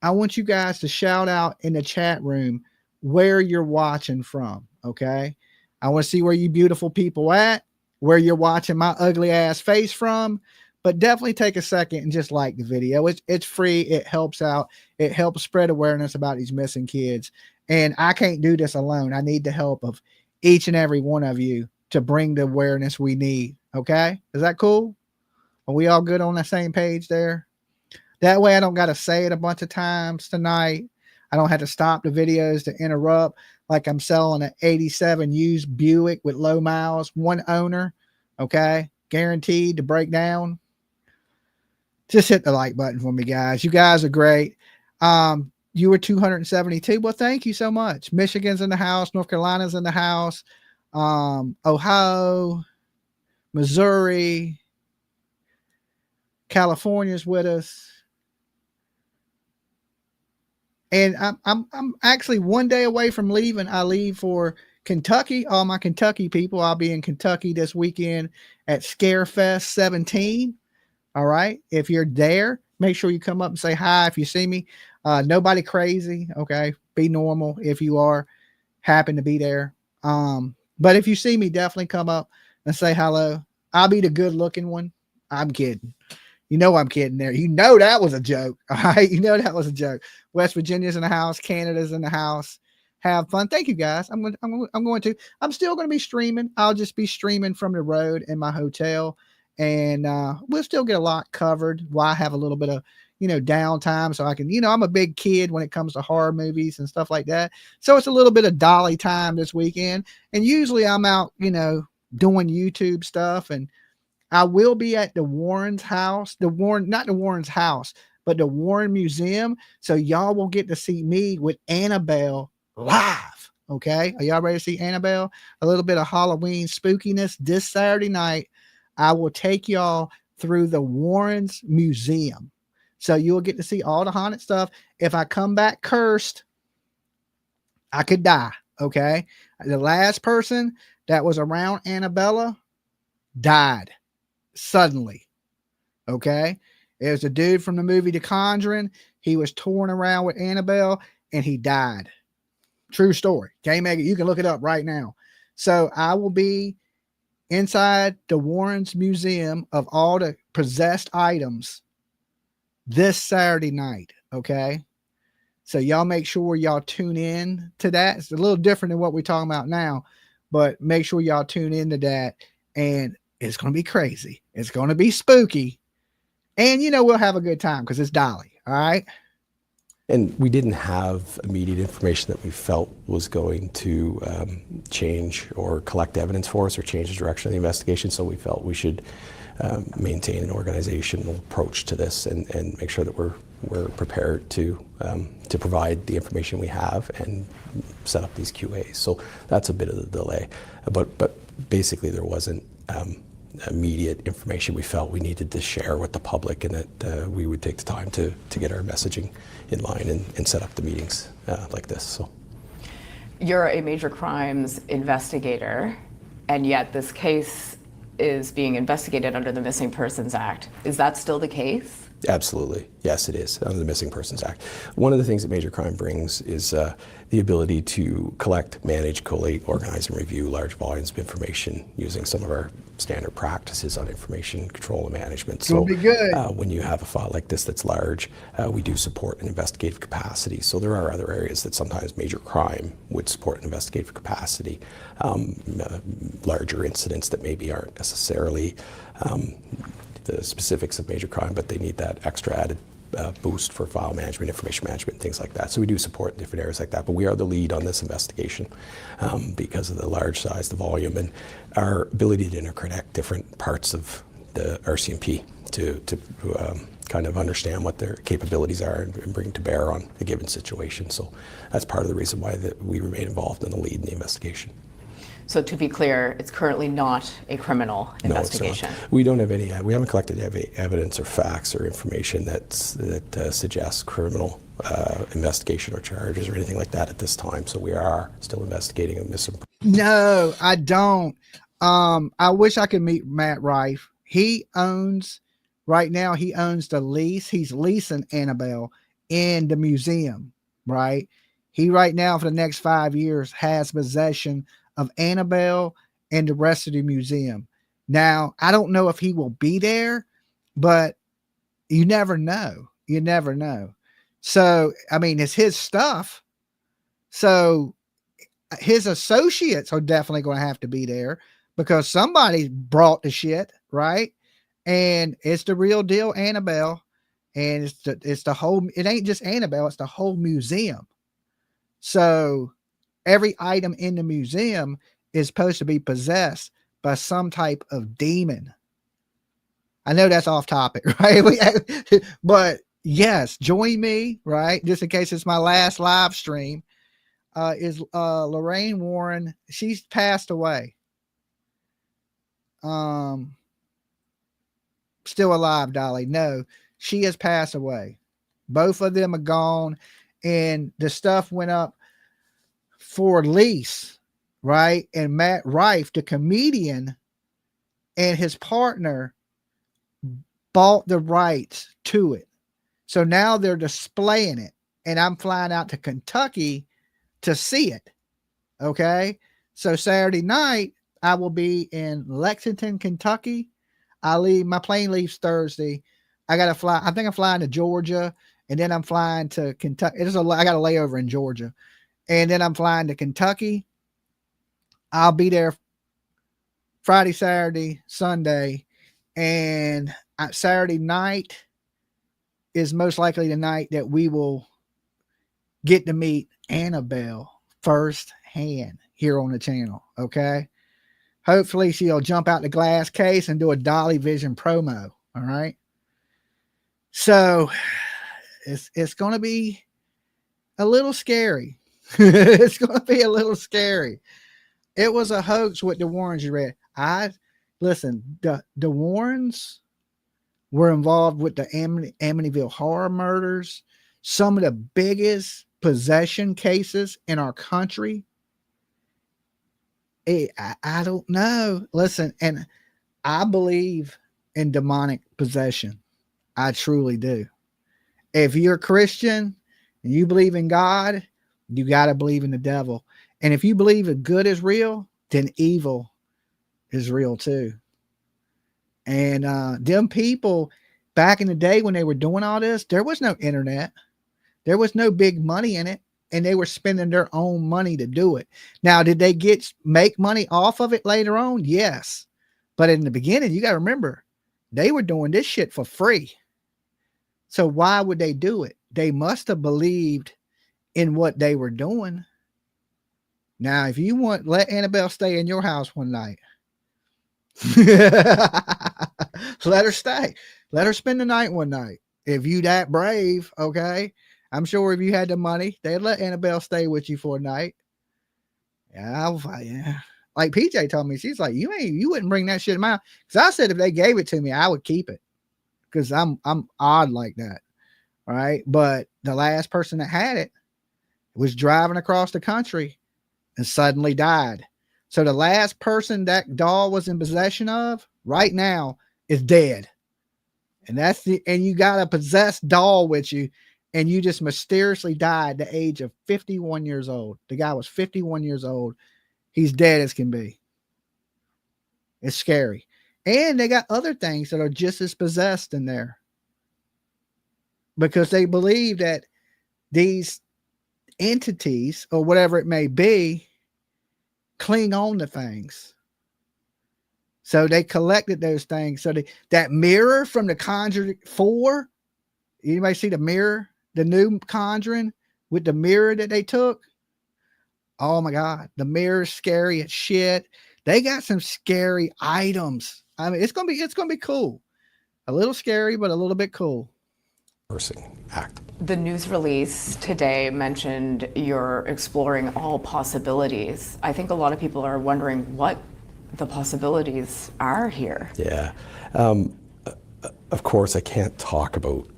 I want you guys to shout out in the chat room where you're watching from. Okay, I want to see where you beautiful people at, where you're watching my ugly ass face from. But definitely take a second and just like the video. It's free. It helps out. It helps spread awareness about these missing kids. And I can't do this alone. I need the help of each and every one of you to bring the awareness we need. Okay, is that cool? Are we all good on the same page there? That way I don't got to say it a bunch of times tonight. I don't have to stop the videos to interrupt like I'm selling an 87 used Buick with low miles, one owner. Okay, guaranteed to break down. Just hit the like button for me, guys. You guys are great. You were 272. Well, thank you so much. Michigan's in the house. North Carolina's in the house. Ohio, Missouri, California's with us. And I'm actually one day away from leaving. I leave for Kentucky. All my Kentucky people, I'll be in Kentucky this weekend at Scarefest 17. All right. If you're there, make sure you come up and say hi if you see me. Nobody crazy. Okay. Be normal if you are happen to be there. But if you see me, definitely come up and say hello. I'll be the good looking one. I'm kidding. You know I'm kidding there. You know that was a joke. All right. You know that was a joke. West Virginia's in the house. Canada's in the house. Have fun. Thank you guys. I'm still going to be streaming. I'll just be streaming from the road in my hotel. And we'll still get a lot covered while I have a little bit of, downtime so I can, I'm a big kid when it comes to horror movies and stuff like that. So it's a little bit of dolly time this weekend. And usually I'm out, doing YouTube stuff. And I will be at the Warren's house, not the Warren's house, but the Warren Museum. So y'all will get to see me with Annabelle live. Okay. Are y'all ready to see Annabelle? A little bit of Halloween spookiness this Saturday night. I will take y'all through the Warren's Museum. So you'll get to see all the haunted stuff. If I come back cursed, I could die. Okay. The last person that was around Annabella died suddenly. Okay. It was a dude from the movie The Conjuring. He was touring around with Annabelle and he died. True story. Can't make it. You can look it up right now. So I will be inside the Warren's Museum of all the possessed items this Saturday night. Okay. So y'all make sure y'all tune in to that. It's a little different than what we're talking about now, but make sure y'all tune into that. And it's going to be crazy. It's going to be spooky. And we'll have a good time because it's Dolly. All right. And we didn't have immediate information that we felt was going to change or collect evidence for us or change the direction of the investigation. So we felt we should maintain an organizational approach to this and make sure that we're prepared to provide the information we have and set up these QAs. So that's a bit of the delay. But basically there wasn't immediate information we felt we needed to share with the public, and that we would take the time to get our messaging in line and set up the meetings like this. So you're a major crimes investigator, and yet this case is being investigated under the Missing Persons Act. Is that still the case? Absolutely. Yes, it is, under the Missing Persons Act. One of the things that major crime brings is the ability to collect, manage, collate, organize, and review large volumes of information using some of our standard practices on information control and management. So be good. When you have a file like this that's large, we do support an investigative capacity. So there are other areas that sometimes major crime would support an investigative capacity, larger incidents that maybe aren't necessarily the specifics of major crime, but they need that extra added boost for file management, information management, things like that. So we do support different areas like that, but we are the lead on this investigation because of the large size, the volume, and our ability to interconnect different parts of the RCMP to kind of understand what their capabilities are and bring to bear on a given situation. So that's part of the reason why we remain involved in the lead in the investigation. So to be clear, it's currently not a criminal investigation. No, it's not. We don't have any. We haven't collected evidence or facts or information that suggests criminal investigation or charges or anything like that at this time. So we are still investigating a missing. No, I don't. I wish I could meet Matt Rife. Right now he owns the lease. He's leasing Annabelle in the museum, right? He right now for the next 5 years has possession of Annabelle and the rest of the museum. Now, I don't know if he will be there, but you never know. You never know. So, I mean, it's his stuff. So his associates are definitely going to have to be there because somebody brought the shit, right? And it's the real deal Annabelle. And it's the whole, it ain't just Annabelle, it's the whole museum. So every item in the museum is supposed to be possessed by some type of demon. I know that's off topic, right? But yes, join me, right? Just in case it's my last live stream, is Lorraine Warren. She's passed away. Still alive, Dolly? No, she has passed away. Both of them are gone, and the stuff went up for lease, right? And Matt Rife, the comedian, and his partner bought the rights to it. So now they're displaying it, and I'm flying out to Kentucky to see it. Okay. So Saturday night, I will be in Lexington, Kentucky. My plane leaves Thursday. I got to fly. I think I'm flying to Georgia, and then I'm flying to Kentucky. I got a layover in Georgia. And then I'm flying to Kentucky. I'll be there Friday, Saturday, Sunday. And Saturday night is most likely the night that we will get to meet Annabelle firsthand here on the channel. Okay. Hopefully she'll jump out the glass case and do a Dolly Vision promo. All right. So it's going to be a little scary. It's going to be a little scary. It was a hoax with the Warrens you read. Listen, the Warrens were involved with the Amityville horror murders, some of the biggest possession cases in our country. I don't know. Listen, and I believe in demonic possession. I truly do. If you're a Christian and you believe in God, you got to believe in the devil. And if you believe that good is real, then evil is real too. And them people back in the day when they were doing all this, there was no internet. There was no big money in it. And they were spending their own money to do it. Now, did they make money off of it later on? Yes. But in the beginning, you got to remember, they were doing this shit for free. So why would they do it? They must have believed in what they were doing. Now, if you want, let Annabelle stay in your house one night. Let her stay. Let her spend the night one night. If you that brave, okay. I'm sure if you had the money, they'd let Annabelle stay with you for a night. Yeah. Like PJ told me, she's like, you wouldn't bring that shit in my house. Because I said if they gave it to me, I would keep it. Because I'm odd like that. All right. But the last person that had it was driving across the country and suddenly died. So the last person that doll was in possession of right now is dead. And you got a possessed doll with you, and you just mysteriously died at the age of 51 years old. The guy was 51 years old. He's dead as can be. It's scary. And they got other things that are just as possessed in there, because they believe that these entities or whatever it may be cling on to things. So they collected those things. So that mirror from the Conjuring 4, anybody see the mirror, the new Conjuring with the mirror that they took? Oh my God, the mirror's scary as shit. They got some scary items. I mean, it's gonna be cool. A little scary, but a little bit cool. Act. The news release today mentioned you're exploring all possibilities. I think a lot of people are wondering what the possibilities are here. Yeah. Of course, I can't talk about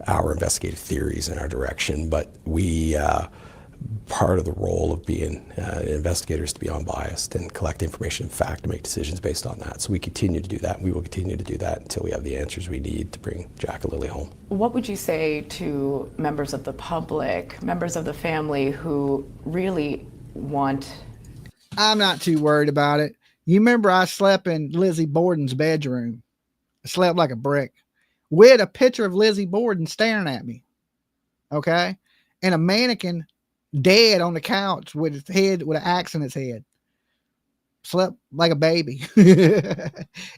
our investigative theories in our direction, but part of the role of being investigators to be unbiased and collect information and fact to make decisions based on that. So we continue to do that. And we will continue to do that until we have the answers we need to bring Jack and Lily home. What would you say to members of the public, members of the family who really want... I'm not too worried about it. You remember I slept in Lizzie Borden's bedroom. I slept like a brick with a picture of Lizzie Borden staring at me. Okay. And a mannequin dead on the couch with its head, with an axe in its head. Slept like a baby.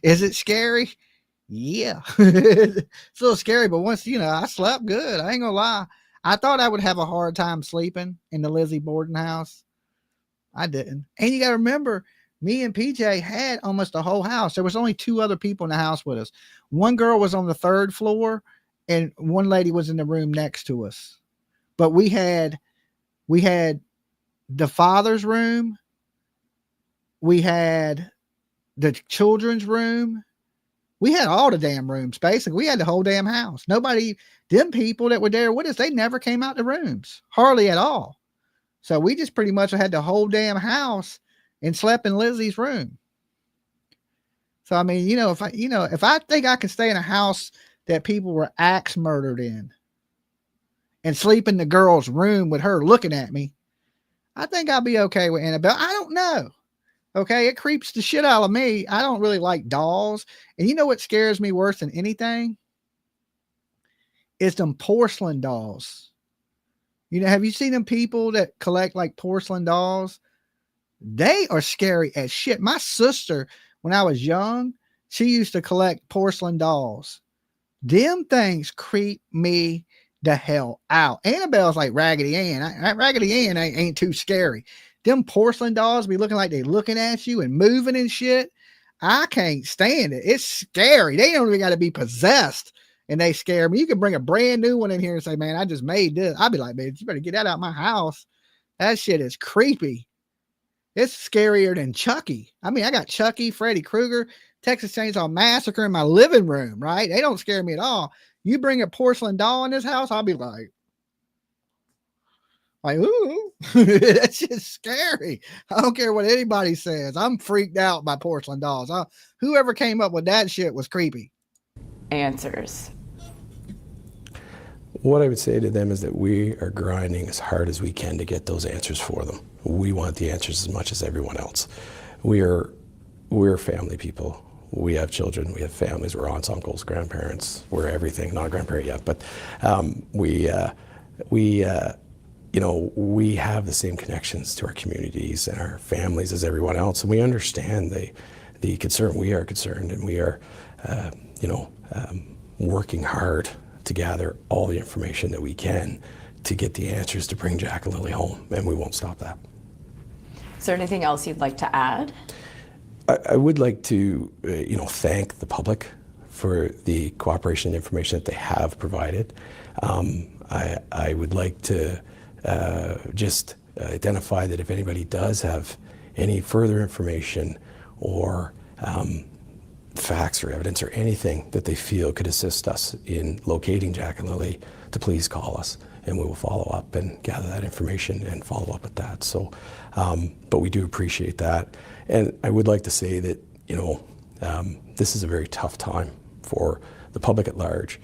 Is it scary? Yeah. It's a little scary, but once, I slept good. I ain't gonna lie. I thought I would have a hard time sleeping in the Lizzie Borden house. I didn't. And you gotta remember, me and PJ had almost the whole house. There was only 2 other people in the house with us. One girl was on the 3rd floor and one lady was in the room next to us. But we had the father's room. We had the children's room. We had all the damn rooms. Basically, we had the whole damn house. Them people that were there with us, they never came out the rooms, hardly at all. So we just pretty much had the whole damn house and slept in Lizzie's room. So, I mean, if I think I could stay in a house that people were axe murdered in and sleep in the girl's room with her looking at me, I think I'll be okay with Annabelle. I don't know. Okay. It creeps the shit out of me. I don't really like dolls. And you know what scares me worse than anything? It's them porcelain dolls. Have you seen them people that collect like porcelain dolls? They are scary as shit. My sister, when I was young, she used to collect porcelain dolls. Them things creep me the hell out. Annabelle's like Raggedy Ann. Raggedy Ann ain't too scary. Them porcelain dolls be looking like they looking at you and moving and shit. I can't stand it. It's scary. They don't even got to be possessed and they scare me. You can bring a brand new one in here and say, man, I just made this. I'd be like, man, you better get that out of my house. That shit is creepy. It's scarier than Chucky. I mean, I got Chucky, Freddy Krueger, Texas Chainsaw Massacre in my living room, right? They don't scare me at all. You bring a porcelain doll in this house, I'll be like, ooh, that's just scary. I don't care what anybody says. I'm freaked out by porcelain dolls. Whoever came up with that shit was creepy. Answers. What I would say to them is that we are grinding as hard as we can to get those answers for them. We want the answers as much as everyone else. We're family people. We have children, we have families, we're aunts, uncles, grandparents, we're everything, not a grandparent yet, but we have the same connections to our communities and our families as everyone else, and we understand the concern. We are concerned, and we are, working hard to gather all the information that we can to get the answers to bring Jack and Lily home, and we won't stop that. Is there anything else you'd like to add? I would like to, thank the public for the cooperation and information that they have provided. I would like to just identify that if anybody does have any further information or facts or evidence or anything that they feel could assist us in locating Jack and Lily, to please call us, and we will follow up and gather that information and follow up with that. So, but we do appreciate that. And I would like to say that, this is a very tough time for the public at large,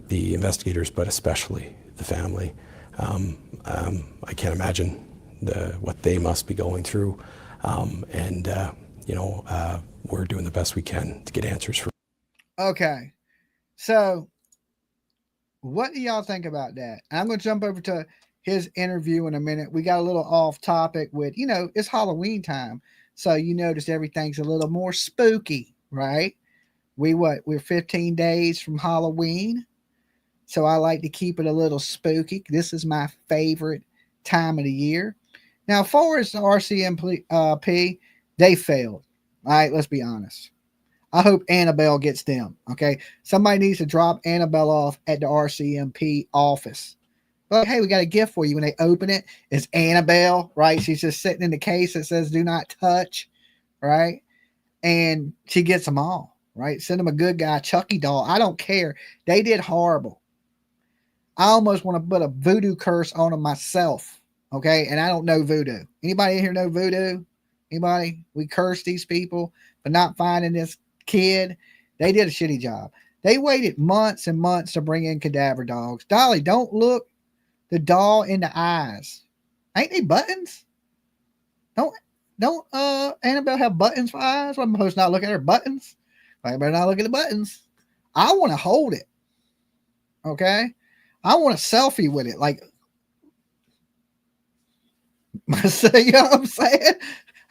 the investigators, but especially the family. I can't imagine what they must be going through. We're doing the best we can to get answers for. Okay. So what do y'all think about that? I'm going to jump over to his interview in a minute. We got a little off topic with, it's Halloween time. So you notice everything's a little more spooky, right? We're 15 days from Halloween. So I like to keep it a little spooky. This is my favorite time of the year. Now, as far as the RCMP, they failed. All right, let's be honest. I hope Annabelle gets them, okay? Somebody needs to drop Annabelle off at the RCMP office. Like, hey, we got a gift for you. When they open it, it's Annabelle, right? She's just sitting in the case that says do not touch, right? And she gets them all, right? Send them a good guy, Chucky doll. I don't care. They did horrible. I almost want to put a voodoo curse on them myself, okay? And I don't know voodoo. Anybody in here know voodoo? Anybody? We curse these people for not finding this kid. They did a shitty job. They waited months and months to bring in cadaver dogs. Dolly, don't look the doll in the eyes. Ain't they buttons? Don't Annabelle have buttons for eyes? Well, I'm supposed to not look at her buttons. I better not look at the buttons. I want to hold it. Okay? I want a selfie with it. Like, you know what I'm saying?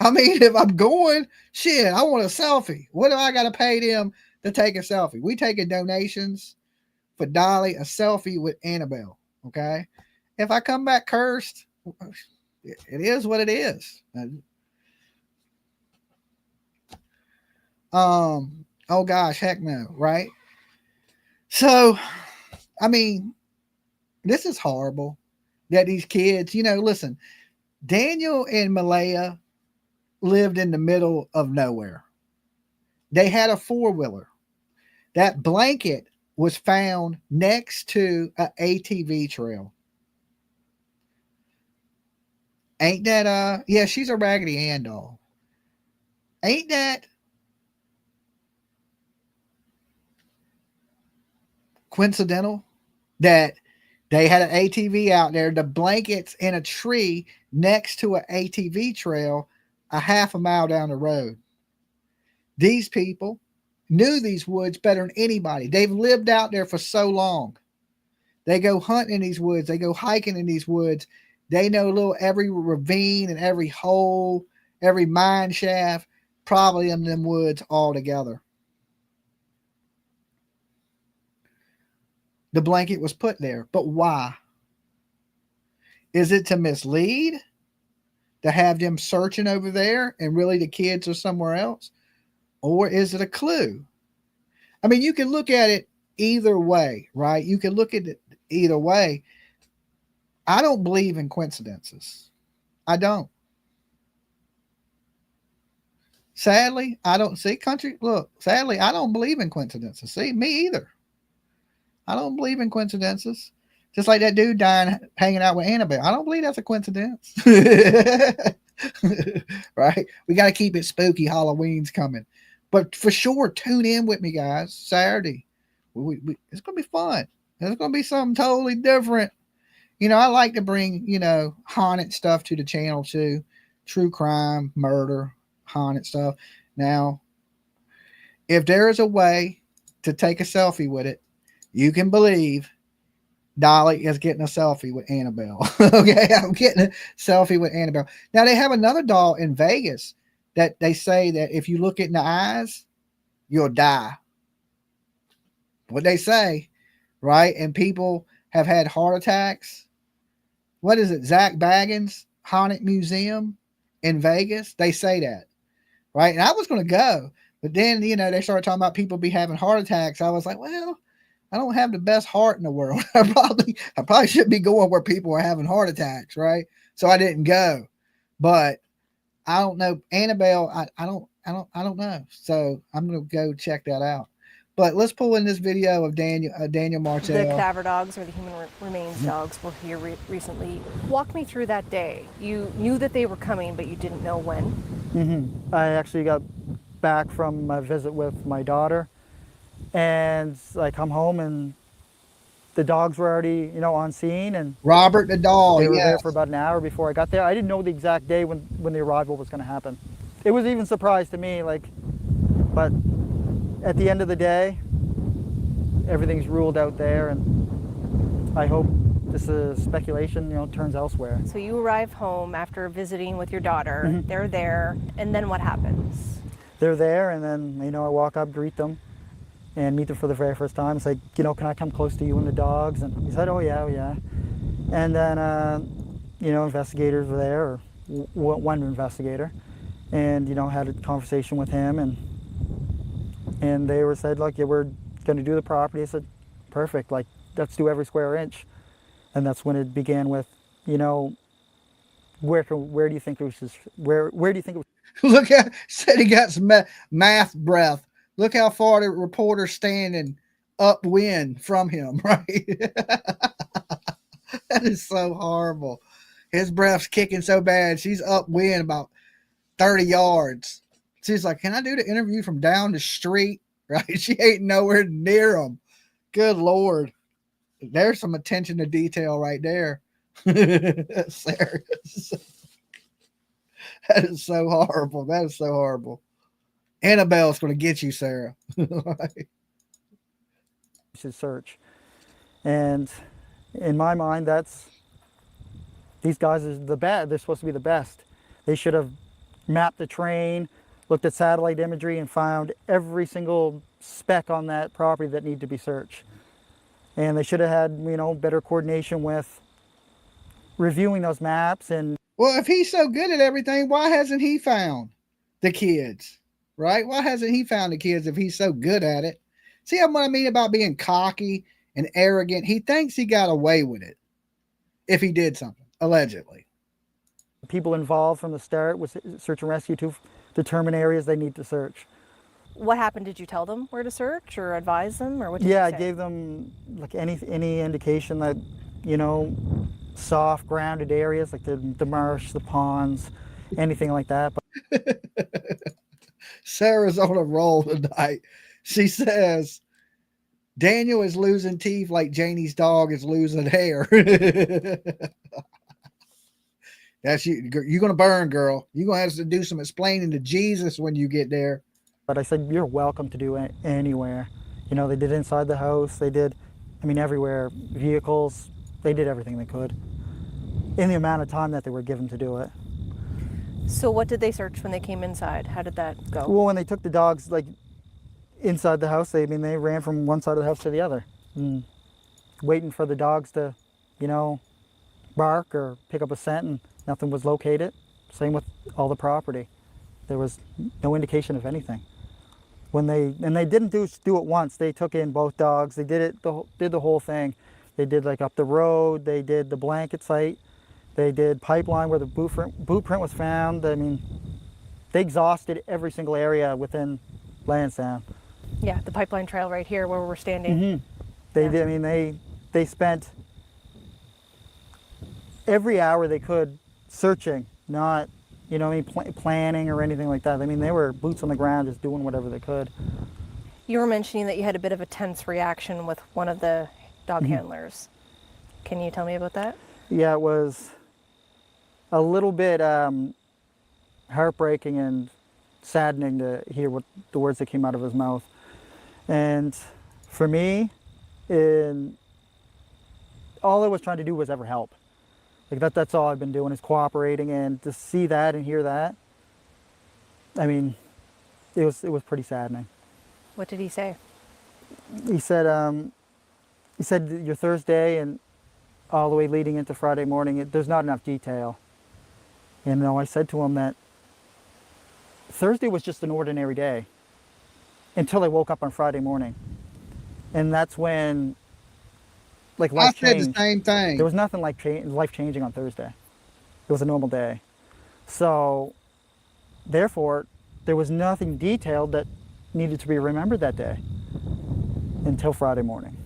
I mean, if I'm going, shit, I want a selfie. What do I got to pay them to take a selfie? We taking donations for Dolly, a selfie with Annabelle. Okay? If I come back cursed, it is what it is. Oh gosh, heck no, right? So, I mean, this is horrible that these kids, listen, Daniel and Malaya lived in the middle of nowhere. They had a 4-wheeler. That blanket was found next to an ATV trail. Ain't that, yeah, she's a Raggedy Ann doll. Ain't that coincidental that they had an ATV out there, the blankets in a tree next to an ATV trail a half a mile down the road? These people knew these woods better than anybody. They've lived out there for so long. They go hunting in these woods. They go hiking in these woods. They know every ravine and every hole, every mine shaft, probably in them woods all together. The blanket was put there, but why? Is it to mislead? To have them searching over there and really the kids are somewhere else? Or is it a clue? I mean, you can look at it either way, right? You can look at it either way. I don't believe in coincidences. I don't. Sadly, I don't see country. Look, sadly, I don't believe in coincidences. See, me either. I don't believe in coincidences. Just like that dude dying, hanging out with Annabelle. I don't believe that's a coincidence. Right? We got to keep it spooky. Halloween's coming. But for sure, tune in with me, guys. Saturday. It's going to be fun. It's going to be something totally different. I like to bring, haunted stuff to the channel too. True crime, murder, haunted stuff. Now, if there is a way to take a selfie with it, you can believe Dolly is getting a selfie with Annabelle. Okay, I'm getting a selfie with Annabelle. Now, they have another doll in Vegas that they say that if you look it in the eyes, you'll die. What they say, right? And people have had heart attacks. What is it? Zach Baggins Haunted Museum in Vegas. They say that, right? And I was going to go, but then, you know, they started talking about people be having heart attacks. I was like, well, I don't have the best heart in the world. I probably should be going where people are having heart attacks, right? So I didn't go. But I don't know. Annabelle, I don't know. So I'm gonna go check that out. But let's pull in this video of Daniel Martell. The cadaver dogs, or the human remains dogs, were here recently. Walk me through that day. You knew that they were coming, but you didn't know when. I actually got back from my visit with my daughter, and I come home and the dogs were already, you know, on scene, and Robert the dog. they were there Yes. for about an hour before I got there. I didn't know the exact day when the arrival was going to happen. It was even a surprise to me, like, but at the end of the day, everything's ruled out there, and I hope this is speculation, you know, turns elsewhere. So you arrive home after visiting with your daughter. They're there, and then what happens? They're there, and then, you know, I walk up, greet them, and meet them for the very first time. It's like, you know, can I come close to you and the dogs? And he said, oh yeah, oh yeah. And then, you know, investigators were there, or one investigator, and, you know, had a conversation with him, and they were said, like, yeah, we're going to do the property. I said, perfect, like, let's do every square inch. And that's when it began with, you know, where do you think it was? Where do you think it was? Look at, said he got some math breath. Look how far the reporter's standing upwind from him, right? That is so horrible. His breath's kicking so bad. She's upwind about 30 yards. She's like, can I do the interview from down the street? Right? She ain't nowhere near him. Good Lord. There's some attention to detail right there. Sarah. That is so horrible. That is so horrible. Annabelle's going to get you, Sarah. Should search. And in my mind, these guys are the best. They're supposed to be the best. They should have mapped the terrain, looked at satellite imagery, and found every single speck on that property that needed to be searched. And they should have had, you know, better coordination with reviewing those maps. And well, if he's so good at everything, why hasn't he found the kids? Right? Why hasn't he found the kids if he's so good at it? See what I mean about being cocky and arrogant? He thinks he got away with it if he did something, allegedly. people involved from the start with search and rescue to determine areas they need to search. What happened? Did you tell them where to search or advise them, or what did you Yeah, say? I gave them like any indication that, you know, soft grounded areas like the marsh, the ponds, anything like that. But Sarah's on a roll tonight. She says Daniel is losing teeth like Janie's dog is losing hair. That's you. You're gonna burn, girl. You're gonna have to do some explaining to Jesus when you get there. But I said, you're welcome to do it anywhere. You know, they did inside the house. They did, I mean, everywhere. Vehicles. They did everything they could in the amount of time that they were given to do it. So what did they search when they came inside? How did that go? Well, when they took the dogs like inside the house, they ran from one side of the house to the other, waiting for the dogs to, you know, bark or pick up a scent, and nothing was located. Same with all the property. There was no indication of anything. They didn't do it once. They took in both dogs. They did the whole thing. They did like up the road. They did the blanket site. They did pipeline where the boot print was found. I mean, they exhausted every single area within Lansdowne. Yeah, the pipeline trail right here where we're standing. They Yeah. did. I mean, they spent every hour they could searching, not, you know, planning or anything like that. I mean, they were boots on the ground, just doing whatever they could. You were mentioning that you had a bit of a tense reaction with one of the dog handlers. Can you tell me about that? Yeah, it was a little bit heartbreaking and saddening to hear what the words that came out of his mouth. And for me, all I was trying to do was ever help. Like that's all I've been doing is cooperating, and to see that and hear that, I mean, it was pretty saddening. What did he say? He said, he said your Thursday and all the way leading into Friday morning, there's not enough detail. And I said to him that Thursday was just an ordinary day until I woke up on Friday morning. And that's when, like, I life said changed. the same thing. There was nothing like life changing on Thursday. It was a normal day. So, therefore, there was nothing detailed that needed to be remembered that day until Friday morning.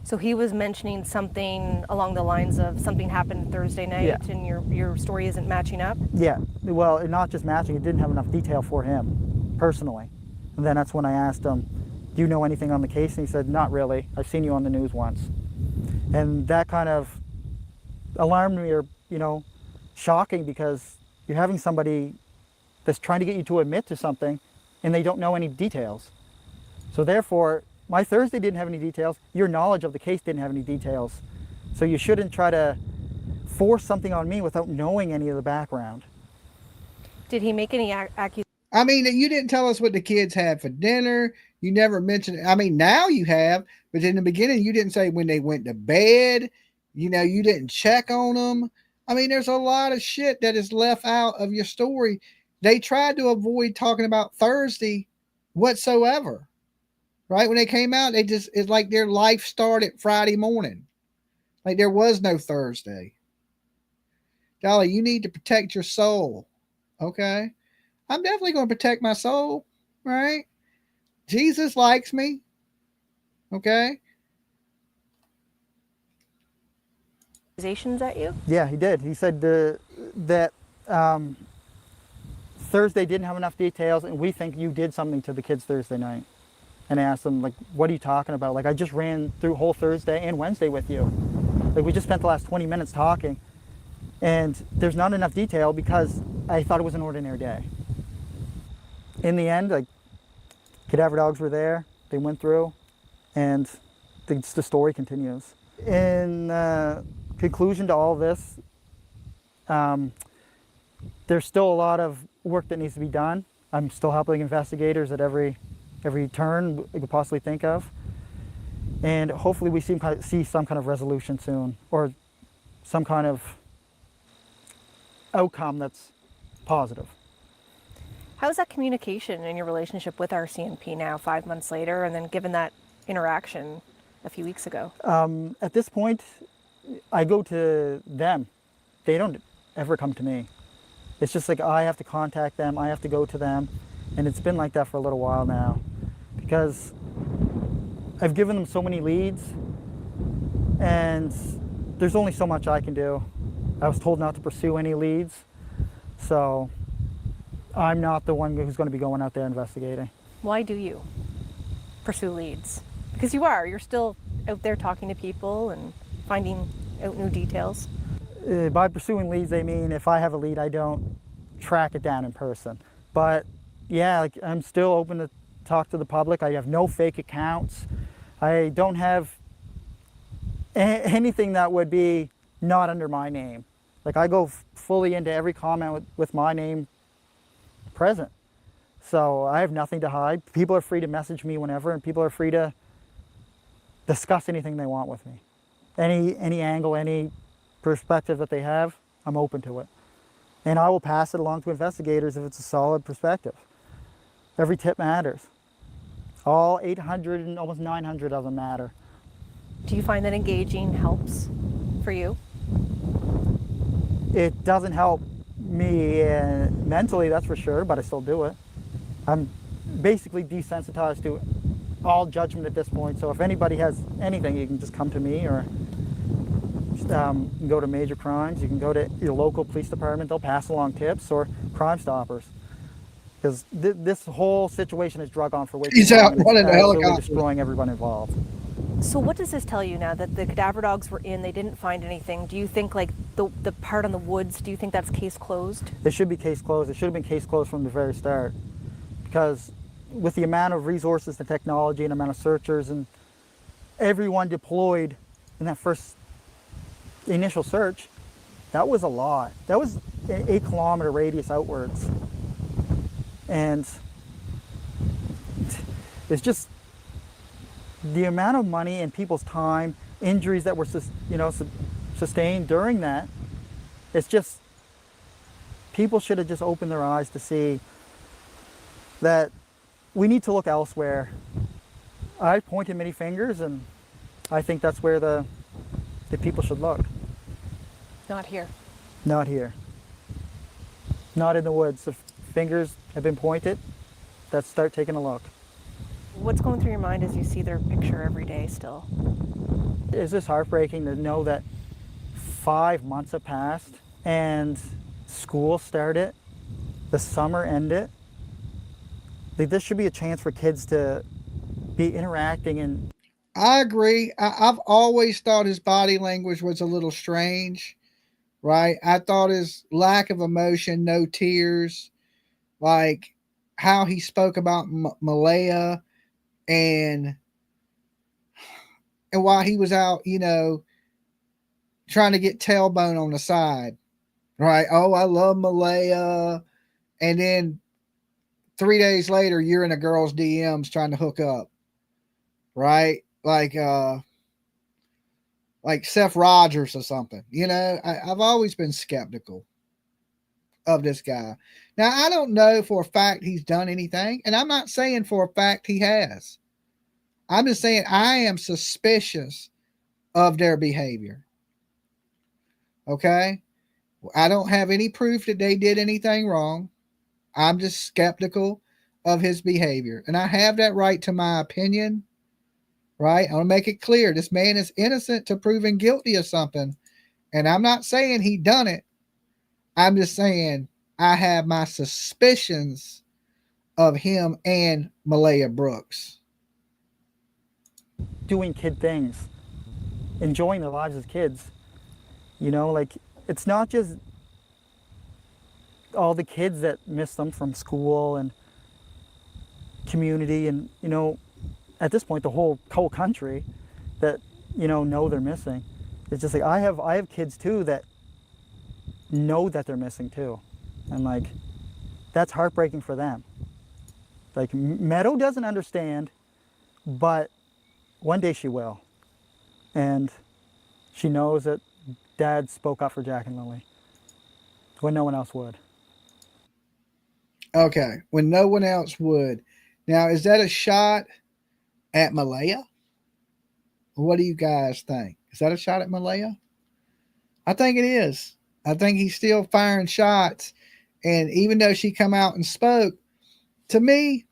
So he was mentioning something along the lines of something happened Thursday night, Yeah. and your story isn't matching up. Yeah, well, not just matching, it didn't have enough detail for him personally. And then that's when I asked him, do you know anything on the case? And he said, not really. I've seen you on the news once. And that kind of alarmed me, or, shocking, because you're having somebody that's trying to get you to admit to something and they don't know any details. So therefore, my Thursday didn't have any details. Your knowledge of the case didn't have any details. So you shouldn't try to force something on me without knowing any of the background. Did he make any accusations? I mean, you didn't tell us what the kids had for dinner. You never mentioned it. I mean, now you have, but in the beginning, you didn't say when they went to bed. You didn't check on them. I mean, there's a lot of shit that is left out of your story. They tried to avoid talking about Thursday whatsoever. Right? When they came out, it's like their life started Friday morning. Like there was no Thursday. Dolly, you need to protect your soul. Okay? I'm definitely going to protect my soul. Right? Jesus likes me. Okay? At you? Yeah, he did. He said that Thursday didn't have enough details, and we think you did something to the kids Thursday night. And I asked him, like, what are you talking about? Like, I just ran through whole Thursday and Wednesday with you. Like, we just spent the last 20 minutes talking. And there's not enough detail because I thought it was an ordinary day. In the end, like, cadaver dogs were there. They went through, and the story continues. In conclusion to all this, there's still a lot of work that needs to be done. I'm still helping investigators at every turn we could possibly think of. And hopefully we see some kind of resolution soon, or some kind of outcome that's positive. How's that communication in your relationship with RCMP now, 5 months later, and then given that interaction a few weeks ago? At this point, I go to them. They don't ever come to me. It's just like I have to contact them, I have to go to them, and it's been like that for a little while now because I've given them so many leads and there's only so much I can do. I was told not to pursue any leads, so I'm not the one who's going to be going out there investigating. Why do you pursue leads? Because you're still out there talking to people and finding out new details. By pursuing leads, they mean if I have a lead, I don't track it down in person. But yeah, like, I'm still open to talk to the public. I have no fake accounts. I don't have anything that would be not under my name. Like, I go fully into every comment with my name present. So I have nothing to hide. People are free to message me whenever, and people are free to discuss anything they want with me. Any angle, any perspective that they have, I'm open to it. And I will pass it along to investigators if it's a solid perspective. Every tip matters. All 800 and almost 900 of them matter. Do you find that engaging helps for you? It doesn't help me mentally, that's for sure, but I still do it. I'm basically desensitized to all judgment at this point, so if anybody has anything, you can just come to me, or you can go to Major Crimes, you can go to your local police department, they'll pass along tips, or Crime Stoppers. Because this whole situation has drug on for way too long. He's out and running the it's absolutely helicopter. destroying everyone involved. So what does this tell you now that the cadaver dogs were in, they didn't find anything? Do you think, like, the part on the woods, do you think that's case closed? It should be case closed. It should have been case closed from the very start. Because with the amount of resources and technology and amount of searchers and everyone deployed in that first initial search, that was a lot. That was an 8-kilometer radius outwards. And it's just, the amount of money and people's time, injuries that were sustained during that, it's just, people should have just opened their eyes to see that we need to look elsewhere. I pointed many fingers, and I think that's where the people should look. Not here. Not here. Not in the woods. If fingers have been pointed, let's start taking a look. What's going through your mind as you see their picture every day still? It's just heartbreaking to know that 5 months have passed and school started, the summer ended. Like, this should be a chance for kids to be interacting. And I agree. I've always thought his body language was a little strange, right? I thought his lack of emotion, no tears, like how he spoke about Malaya, and while he was out, trying to get tailbone on the side, right? Oh, I love Malaya. And then 3 days later, you're in a girl's DMs trying to hook up, right? Like Seth Rogers or something. I've always been skeptical of this guy. Now, I don't know for a fact he's done anything, and I'm not saying for a fact he has. I'm just saying I am suspicious of their behavior. Okay? I don't have any proof that they did anything wrong. I'm just skeptical of his behavior. And I have that right to my opinion, right? I want to make it clear. This man is innocent to proven guilty of something. And I'm not saying he done it. I'm just saying I have my suspicions of him and Malaya Brooks. doing kid things, enjoying their lives as kids. Like, it's not just all the kids that miss them from school and community, and at this point the whole country that know they're missing. It's just like I have kids too that know that they're missing too, and like, that's heartbreaking for them. Like, Meadow doesn't understand, but one day she will, and she knows that Dad spoke up for Jack and Lily when no one else would. Okay, when no one else would. Now, is that a shot at Malaya? What do you guys think? Is that a shot at Malaya? I think it is. I think he's still firing shots. And even though she come out and spoke, to me,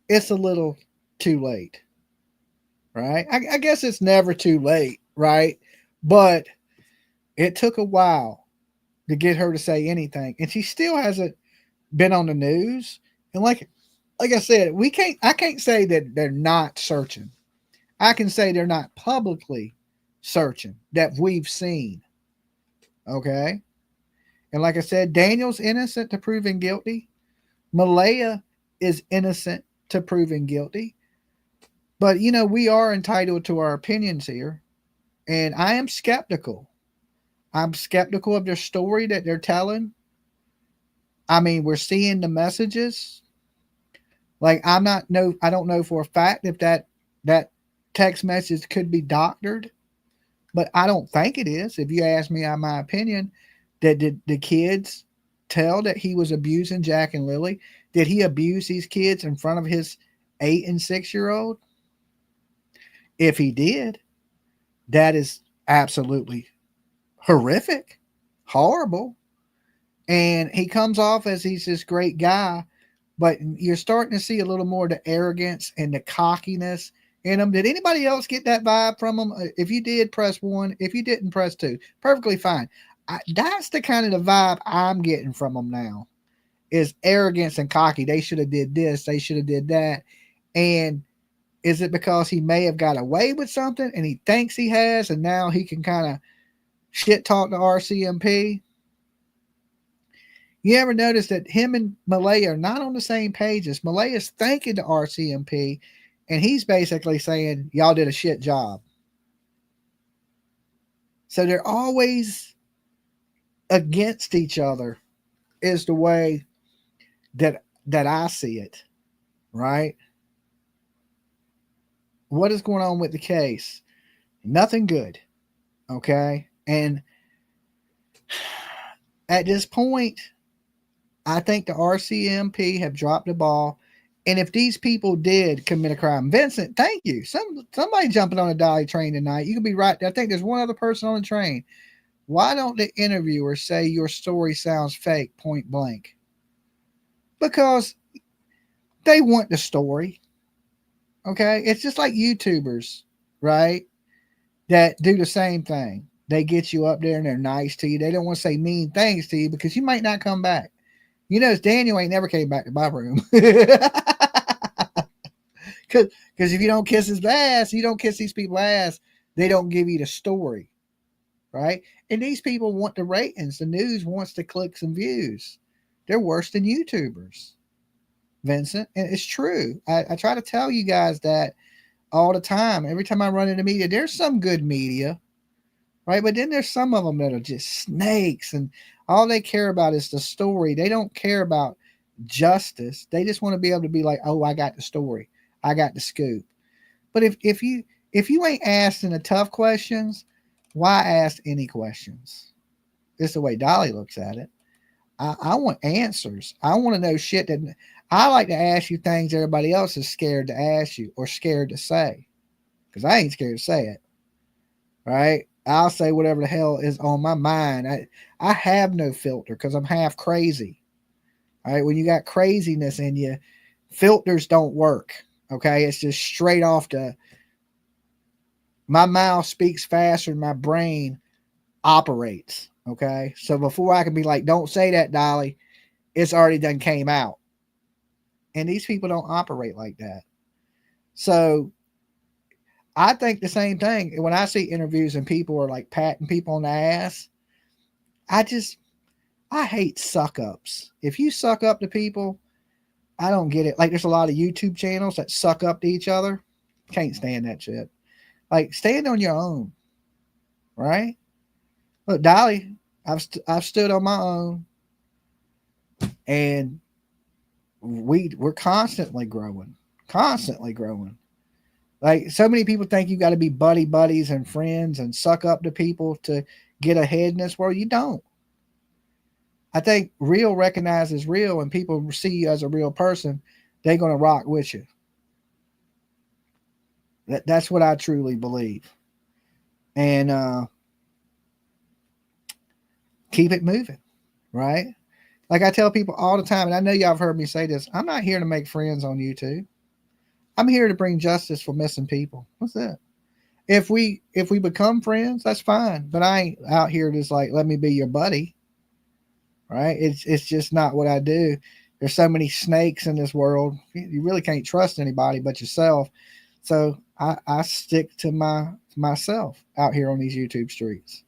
it's a little too late. Right? I guess it's never too late, right? But it took a while to get her to say anything. And she still hasn't been on the news. And like I said, I can't say that they're not searching. I can say they're not publicly searching that we've seen. Okay. And like I said, Daniel's innocent to proven guilty. Malaya is innocent to proven guilty. But, we are entitled to our opinions here. And I am skeptical. I'm skeptical of their story that they're telling. I mean, we're seeing the messages. Like, I don't know for a fact if that text message could be doctored, but I don't think it is. If you ask me my opinion, did the kids tell that he was abusing Jack and Lily? Did he abuse these kids in front of his 8 and 6-year-old? If he did, that is absolutely horrific, horrible. And he comes off as he's this great guy, but you're starting to see a little more of the arrogance and the cockiness in him. Did anybody else get that vibe from him? If you did, press 1. If you didn't, press 2. Perfectly fine. That's the kind of the vibe I'm getting from him now, is arrogance and cocky. They should have did this. They should have did that. And is it because he may have got away with something and he thinks he has, and now he can kind of shit talk to RCMP? You ever notice that him and Malaya are not on the same pages? Malaya's thanking the RCMP, and he's basically saying, y'all did a shit job. So they're always against each other, is the way that I see it, right? what is going on with the case? Nothing good. Okay. And at this point, I think the RCMP have dropped the ball. And if these people did commit a crime, Vincent, thank you. Somebody jumping on a Dolly train tonight. You could be right. I think there's one other person on the train. Why don't the interviewer say your story sounds fake point blank? Because they want the story. Okay. It's just like YouTubers, right? That do the same thing. They get you up there and they're nice to you. They don't want to say mean things to you because you might not come back. You notice Daniel ain't never came back to my room. Because if you don't kiss his ass, you don't kiss these people's ass, they don't give you the story. Right? And these people want the ratings. The news wants the clicks and views. They're worse than YouTubers, Vincent. And it's true. I try to tell you guys that all the time. Every time I run into media, there's some good media, right? But then there's some of them that are just snakes, and all they care about is the story. They don't care about justice. They just want to be able to be like, oh, I got the story. I got the scoop. But if you ain't asking the tough questions, why ask any questions? It's the way Dolly looks at it. I want answers. I want to know shit that I like to ask you things everybody else is scared to ask you or scared to say. Because I ain't scared to say it. Right? I'll say whatever the hell is on my mind. I have no filter because I'm half crazy. All right. When you got craziness in you, filters don't work. Okay. It's just straight off my mouth speaks faster than my brain operates. Okay. So before I can be like, don't say that, Dolly, it's already done came out. And these people don't operate like that. So I think the same thing. When I see interviews and people are like patting people on the ass, I hate suck ups. If you suck up to people, I don't get it. Like there's a lot of YouTube channels that suck up to each other. Can't stand that shit. Like stand on your own. Right? Look, Dolly, I've stood on my own, and we're constantly growing. Like so many people think you got to be buddies and friends and suck up to people to get ahead in this world. You don't. I think real recognizes real, and people see you as a real person, they're going to rock with you. That's what I truly believe. And keep it moving, right? Like I tell people all the time, and I know y'all have heard me say this, I'm not here to make friends on YouTube. I'm here to bring justice for missing people. What's that? If we become friends, that's fine. But I ain't out here just like, let me be your buddy. Right? It's just not what I do. There's so many snakes in this world. You really can't trust anybody but yourself. So I stick to myself out here on these YouTube streets.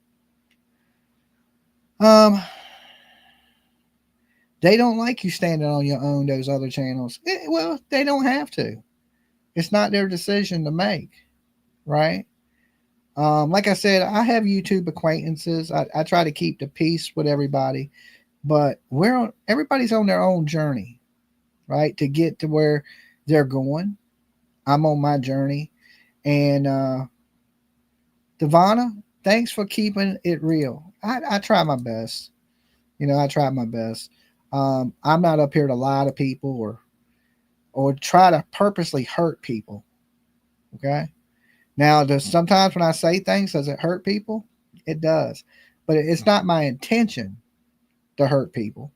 They don't like you standing on your own, those other channels. Well, they don't have to. It's not their decision to make, right? Like I said, I have YouTube acquaintances. I try to keep the peace with everybody, but everybody's on their own journey, right? To get to where they're going. I'm on my journey. And Devonna, thanks for keeping it real. I try my best. I try my best. I'm not up here to lie to people or try to purposely hurt people. Okay. Now, sometimes when I say things, does it hurt people? It does. But it's not my intention to hurt people.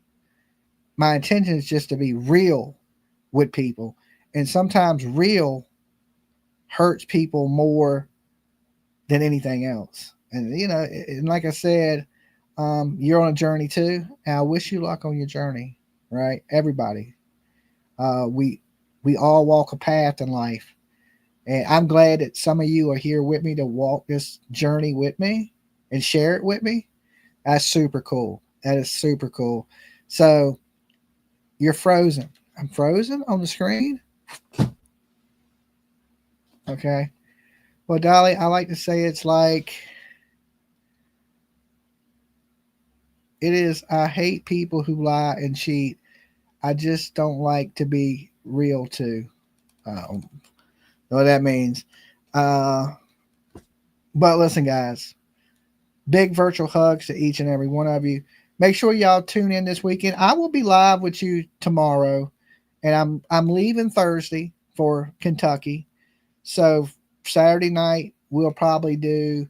My intention is just to be real with people. And sometimes real hurts people more than anything else. And, and like I said, you're on a journey too. And I wish you luck on your journey, right? Everybody. We all walk a path in life. And I'm glad that some of you are here with me to walk this journey with me and share it with me. That's super cool. That is super cool. So you're frozen. I'm frozen on the screen. Okay. Well, Dolly, I like to say it's like it is. I hate people who lie and cheat. I just don't like to be real too. what that means. But listen, guys, big virtual hugs to each and every one of you. Make sure y'all tune in this weekend. I will be live with you tomorrow, and I'm leaving Thursday for Kentucky. So Saturday night we'll probably do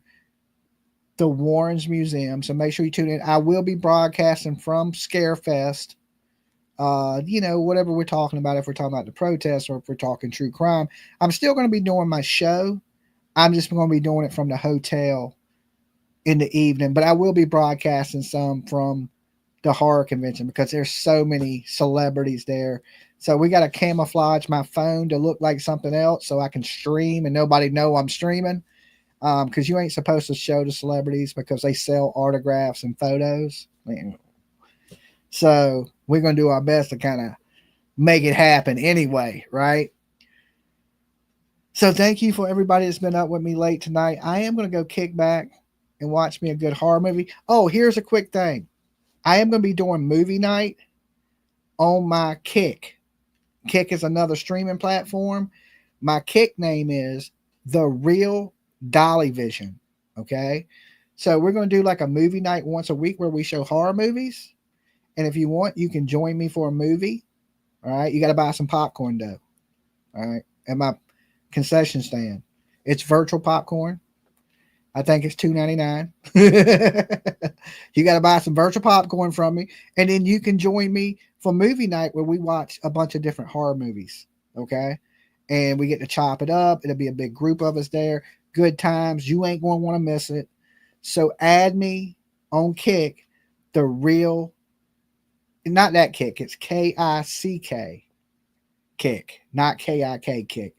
the Warrens Museum. So make sure you tune in. I will be broadcasting from Scarefest. Whatever we're talking about, if we're talking about the protests or if we're talking true crime, I'm still going to be doing my show. I'm just going to be doing it from the hotel in the evening, but I will be broadcasting some from the horror convention because there's so many celebrities there. So we got to camouflage my phone to look like something else so I can stream and nobody know I'm streaming. Because you ain't supposed to show the celebrities because they sell autographs and photos. So we're going to do our best to kind of make it happen anyway, right? So thank you for everybody that's been up with me late tonight. I am going to go kick back and watch me a good horror movie. Oh, here's a quick thing. I am going to be doing movie night on my Kick. Kick is another streaming platform. My Kick name is The Real Dolly Vision. Okay. So we're going to do like a movie night once a week where we show horror movies. And if you want, you can join me for a movie. All right. You got to buy some popcorn though. All right. At my concession stand. It's virtual popcorn. I think it's $2.99. You got to buy some virtual popcorn from me. And then you can join me for movie night where we watch a bunch of different horror movies. Okay. And we get to chop it up. It'll be a big group of us there. Good times. You ain't going to want to miss it. So add me on Kick, The Real, not that Kick. It's Kick. Kick, not KIK Kick.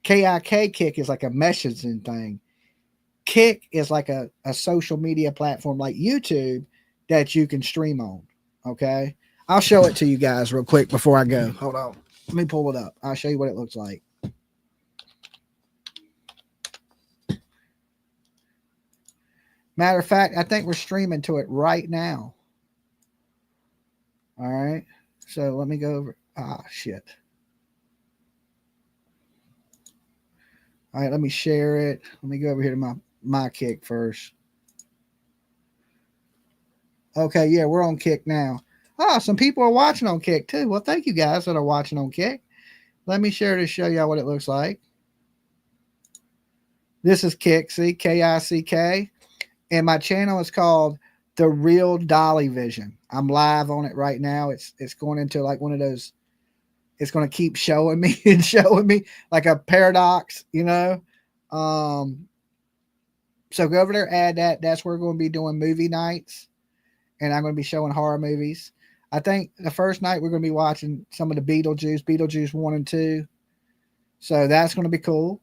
KIK Kick is like a messaging thing. Kick is like a social media platform like YouTube that you can stream on. Okay. I'll show it to you guys real quick before I go. Hold on. Let me pull it up. I'll show you what it looks like. Matter of fact, I think we're streaming to it right now. All right. So let me go over. Shit. All right. Let me share it. Let me go over here to my Kick first. Okay. Yeah, we're on Kick now. Some people are watching on Kick too. Well, thank you guys that are watching on Kick. Let me share to show y'all what it looks like. This is Kick. See, KICK. And my channel is called The Real Dolly Vision. I'm live on it right now. It's going into like one of those. It's going to keep showing me and showing me like a paradox, you know. So go over there, add that. That's where we're going to be doing movie nights, and I'm going to be showing horror movies. I think the first night we're going to be watching some of the Beetlejuice 1 and 2. So that's going to be cool,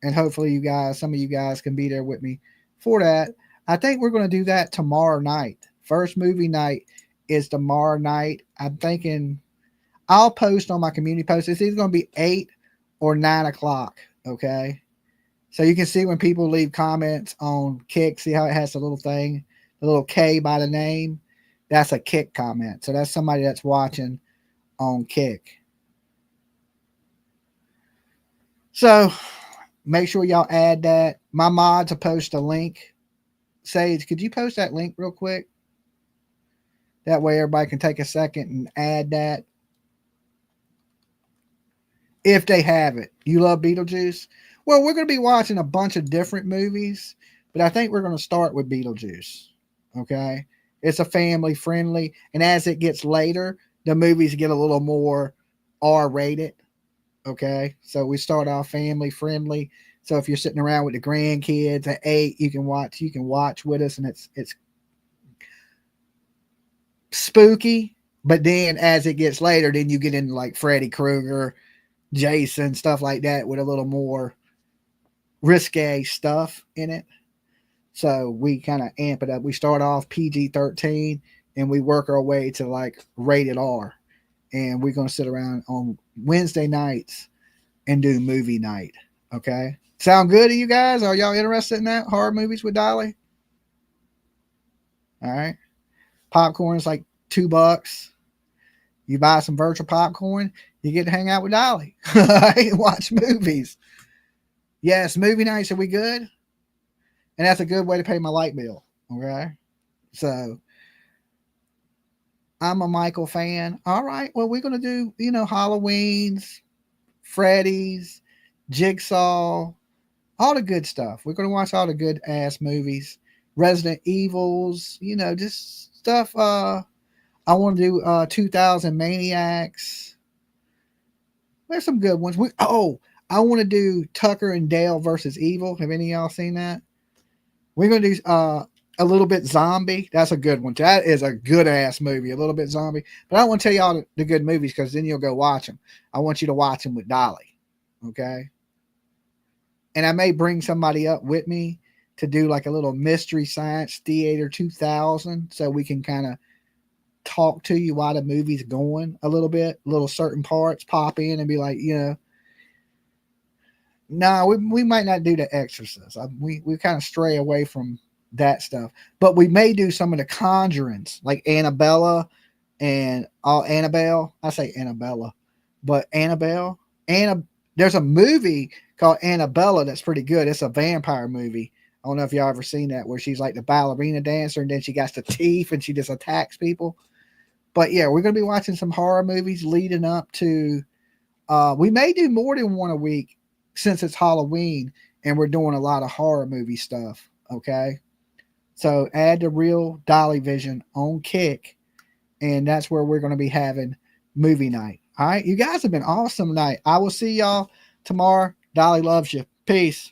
and hopefully some of you guys can be there with me for that. I think we're going to do that tomorrow night. First movie night is tomorrow night. I'm thinking I'll post on my community post. It's either going to be 8 or 9 o'clock. Okay. So you can see when people leave comments on Kick, see how it has the little thing, the little K by the name. That's a Kick comment. So that's somebody that's watching on Kick. So make sure y'all add that. My mods will post a link. Sage, could you post that link real quick? That way everybody can take a second and add that. If they have it. You love Beetlejuice? Well, we're going to be watching a bunch of different movies, but I think we're going to start with Beetlejuice. Okay? It's a family friendly, and as it gets later, the movies get a little more R-rated. Okay? So we start off family friendly. So if you're sitting around with the grandkids at 8, you can watch with us, and it's spooky. But then as it gets later, then you get into like Freddy Krueger, Jason, stuff like that with a little more risque stuff in it. So we kind of amp it up. We start off PG-13 and we work our way to like rated R. And we're going to sit around on Wednesday nights and do movie night. Okay. Sound good to you guys? Are y'all interested in that? Horror movies with Dolly? All right. Popcorn is like $2. You buy some virtual popcorn. You get to hang out with Dolly. Right? Watch movies. Yes, movie nights, are we good? And that's a good way to pay my light bill. Okay. So I'm a Michael fan. All right. Well, we're going to do, Halloween's, Freddy's, Jigsaw, all the good stuff. We're going to watch all the good ass movies, Resident Evils, just stuff. I want to do 2000 Maniacs. There's some good ones. I want to do Tucker and Dale versus Evil. Have any of y'all seen that? We're going to do a little bit zombie. That's a good one. That is a good ass movie. A little bit zombie. But I don't want to tell y'all the good movies because then you'll go watch them. I want you to watch them with Dolly. Okay. And I may bring somebody up with me to do like a little Mystery Science Theater 2000 so we can kind of talk to you while the movie's going a little bit, little certain parts pop in and be like, no, we might not do The Exorcist. We kind of stray away from that stuff, but we may do some of the Conjurings like Annabella and Annabelle. I say Annabella, but Annabelle. There's a movie called Annabella that's pretty good. It's a vampire movie. I don't know if y'all ever seen that, where she's like the ballerina dancer and then she got the teeth and she just attacks people. But yeah, we're going to be watching some horror movies leading up to, we may do more than one a week since it's Halloween and we're doing a lot of horror movie stuff. Okay. So add the Real Dolly Vision on Kick, and that's where we're going to be having movie night. All right. You guys have been awesome tonight. I will see y'all tomorrow. Dolly loves you. Peace.